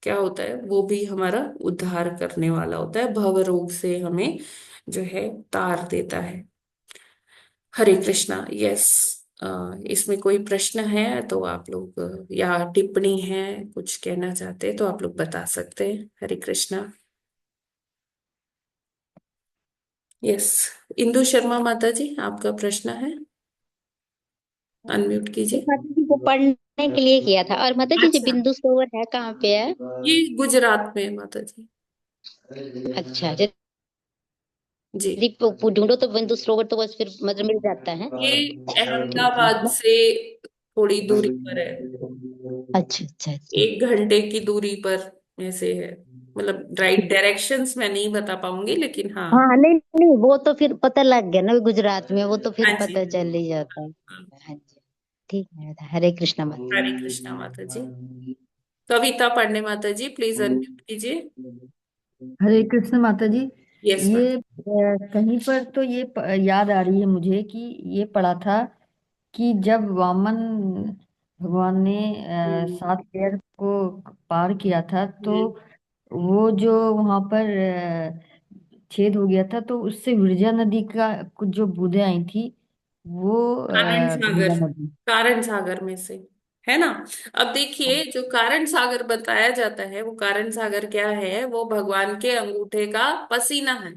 क्या होता है? वो भी हमारा उद्धार करने वाला होता है, भव रोग से हमें जो है तार देता है। हरे कृष्णा। यस, इसमें कोई प्रश्न है तो आप लोग या टिप्पणी है, कुछ कहना चाहते हैं तो आप लोग बता सकते हैं। हरे कृष्णा। यस, इंदु शर्मा माता जी, आपका प्रश्न है, अनम्यूट कीजिए। माता जी को पढ़ने के लिए किया था। और माता जी जो अच्छा, बिंदु सरोवर है कहाँ पे है? ये गुजरात में है माता जी। अच्छा, जी, यदि ढूंढो तो बिंदु सरोवर तो बस फिर मतलब मिल जाता है। ये अहमदाबाद से थोड़ी दूरी पर है, अच्छा अच्छा अच्छा। 1 घंटे की दूरी पर में से है। मतलब राइट डायरेक्शंस मैं नहीं बता पाऊंगी, लेकिन हाँ। हाँ नहीं नहीं, वो तो फिर पता लग गया ना, गुजरात में, वो तो फिर हाँ जी, पता हाँ चल जी, ही जाता है। हाँ। हाँ जी, ठीक है। हरे कृष्णा माता। हरे कृष्णा माता जी। कविता पांडे माता जी, प्लीज अनम्यूट कीजिए। हरे कृष्ण माता जी। यस ये माता। कहीं पर तो ये याद आ रही है मुझे कि ये पढ़ा था कि जब वामन भगवान ने 7 पेड़ को पार किया था, तो वो जो वहां पर छेद हो गया था, तो उससे विरजा नदी का कुछ जो बूंदें आई थी, वो कारण सागर, गंगा नदी। कारण सागर में से, है ना। अब देखिए, जो कारण सागर बताया जाता है, वो कारण सागर क्या है? वो भगवान के अंगूठे का पसीना है।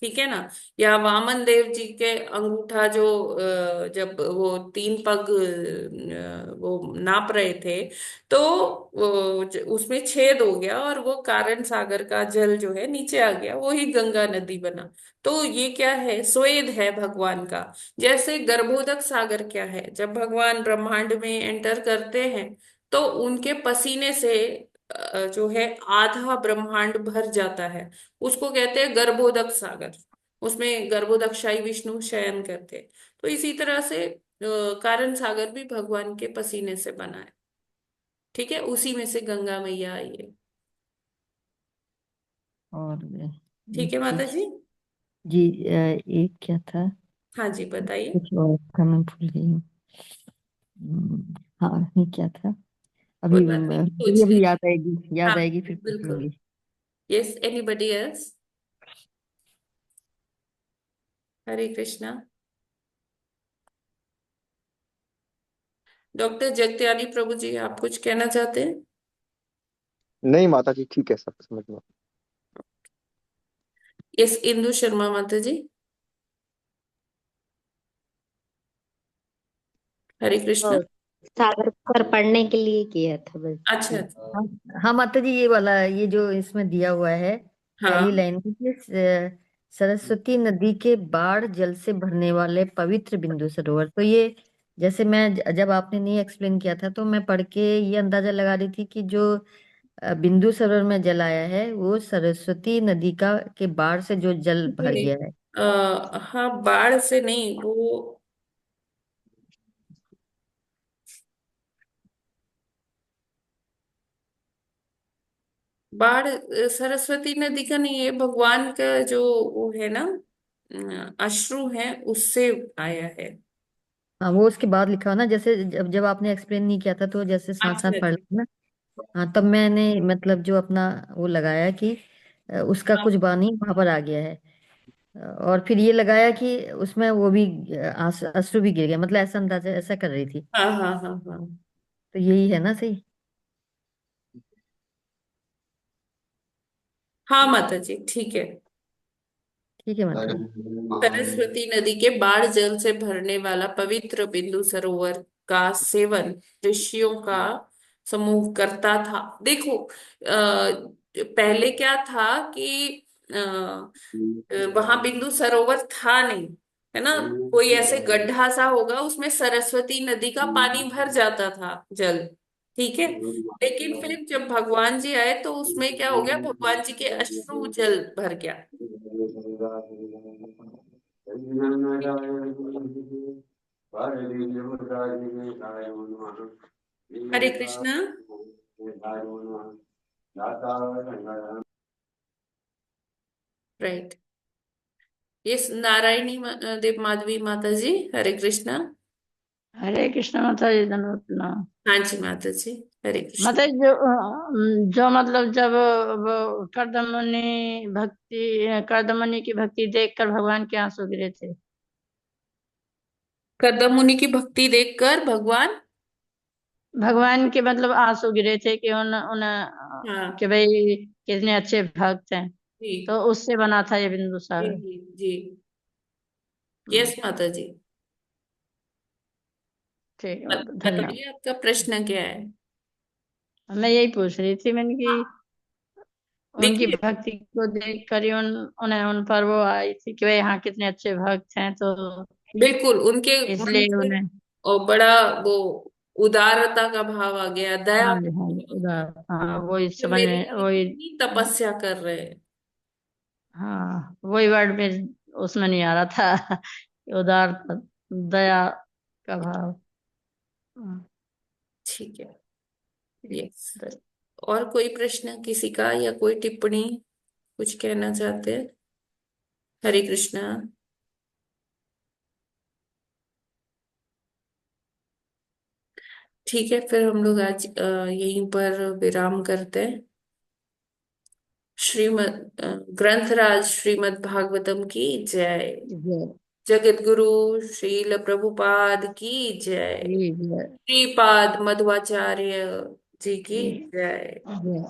ठीक है ना। या वामन देव जी के अंगूठा जो जब वो 3 पग वो नाप रहे थे, तो उसमें छेद हो गया और वो कारण सागर का जल जो है नीचे आ गया, वो ही गंगा नदी बना। तो ये क्या है, स्वेद है भगवान का। जैसे गर्भोदक सागर क्या है, जब भगवान ब्रह्मांड में एंटर करते हैं तो उनके पसीने से जो है आधा ब्रह्मांड भर जाता है, उसको कहते हैं गर्भोदक सागर। उसमें गर्भोदकशाही विष्णु शयन करते हैं। तो इसी तरह से कारण सागर भी भगवान के पसीने से बना है। ठीक है, उसी में से गंगा मैया आई है। और ठीक एक है माता चीज जी। जी, एक क्या था, हाँ जी बताइए। कुछ और था, मैं भूल गई हूँ। हाँ, ये क्या था, कोई अभी बात नहीं, अभी सोच अभी लीजिए। याद आएगी, याद हाँ आएगी फिर पूछ बिल्कुल। लूंगी। Yes, anybody else? Hare Krishna. Doctor Jagtiani प्रभु जी, आप कुछ कहना चाहते हैं? नहीं माता जी, ठीक है, सब समझ में। यस, इंदु शर्मा माता जी। हरे कृष्णा। और सागर पर पढ़ने के लिए किया था बस। अच्छा अच्छा। हाँ, हाँ माता जी, ये वाला, ये जो इसमें दिया हुआ है, पहली हाँ लाइन में कि सरस्वती नदी के बाढ़ जल से भरने वाले पवित्र बिंदु सरोवर। तो ये, जैसे मैं जब आपने नहीं एक्सप्लेन किया था तो मैं पढ़ के ये अंदाजा लगा रही थी कि जो बिंदु सरोवर में जल आया है वो सरस्वती नदी का के बाढ़ से जो जल नहीं भर नहीं, गया है। हाँ बाढ़ से नहीं, वो बाढ़ सरस्वती नदी का नहीं है, भगवान का जो वो है ना, अश्रु है, उससे आया है। हाँ, वो उसके बाद लिखा हो ना, जैसे जब जब आपने एक्सप्लेन नहीं किया था तो जैसे साथ अच्छा साथ पढ़ अच्छा। लिया ना। हाँ, तब मैंने मतलब जो अपना वो लगाया कि उसका कुछ बानी वहां पर आ गया है। और फिर ये लगाया कि उसमें वो भी अश्रु भी गिर गया, मतलब ऐसा अंदाजा ऐसा कर रही थी। हाँ हाँ हाँ हाँ। तो यही है ना सही? हाँ माता जी ठीक है। ठीक है माता जी। सरस्वती नदी के बाढ़ जल से भरने वाला पवित्र बिंदु सरोवर का सेवन ऋषियों का समूह करता था। देखो, पहले क्या था कि वहां बिंदु सरोवर था नहीं, है ना। कोई ऐसे गड्ढा सा होगा, उसमें सरस्वती नदी का पानी भर जाता था, जल। ठीक है। लेकिन फिर जब भगवान जी आए तो उसमें क्या हो गया, भगवान जी के अश्रु जल भर गया। हरे कृष्णा। राइट। ये नारायणी देव माधवी माता जी, हरे कृष्णा। हरे कृष्ण माता जी, धन्यवाद प्रणाम। हाँ जी माता जी, हरे कृष्ण। माता जी, जो मतलब जब वो कर्दमनी की भक्ति देखकर भगवान के आंसू गिरे थे। कदम मुनि की भक्ति देखकर भगवान, भगवान के मतलब आंसू गिरे थे कि उन उन कि हाँ भाई कितने अच्छे भक्त हैं। जी तो उससे बना था ये बिंदु जी सागर। जी जी। हम्म, यस माता जी। ठीक है माता, धन्यवाद। बताइए आपका प्रश्न क्या है। मैं यही पूछ रही थी, मैंने कि उनकी देखिए, भक्ति को देख कर ही उन्हें उन पर वो आई थी कि भाई यहाँ कितने अच्छे भक्त हैं, तो बिल्कुल उनके मन इसलिए से उन्हें। और बड़ा वो उदारता का भाव आ गया, दया हाँ का जी, हाँ जी, भाव आ गया उदार, हाँ वही कि समझ मेरे में, लिए वही। कितनी तपस्या कर रहे हैं। हाँ, वही वर्ड में उसमें नहीं आ रहा था उदार, दया का भाव। हाँ, ठीक है। यस। और कोई प्रश्न किसी का, या कोई टिप्पणी, कुछ कहना चाहते हैं? हरे कृष्णा। ठीक है, फिर हम लोग आज यहीं पर विराम करते हैं। ग्रंथराज श्रीमद् भागवतम की जय। जय, जगत गुरु श्रील प्रभुपाद की जय। जी जय, श्रीपाद मध्वाचार्य जी की जी जय। जय।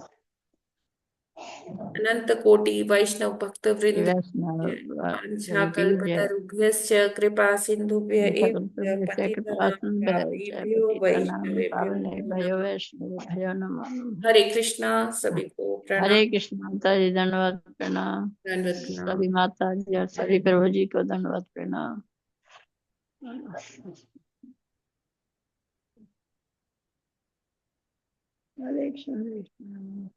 अनंत कोटि वैष्णव भक्त वृंद वैष्णव वाञ्छा जय कल्पतरुभ्यश्च कृपा सिन्धुभ्य एव च पतितानां पावनेभ्यो वैष्णवेभ्यो पावने नमो भयो नमः। वैष्णव भयो नमः। हरे कृष्णा, सभी को प्रणाम। हरे कृष्ण माता जी, दंडवत प्रणाम। दंडवत प्रणाम। सभी माता जी और सभी प्रभु जी को दंडवत प्रणाम। हरे कृष्ण हरे कृष्ण।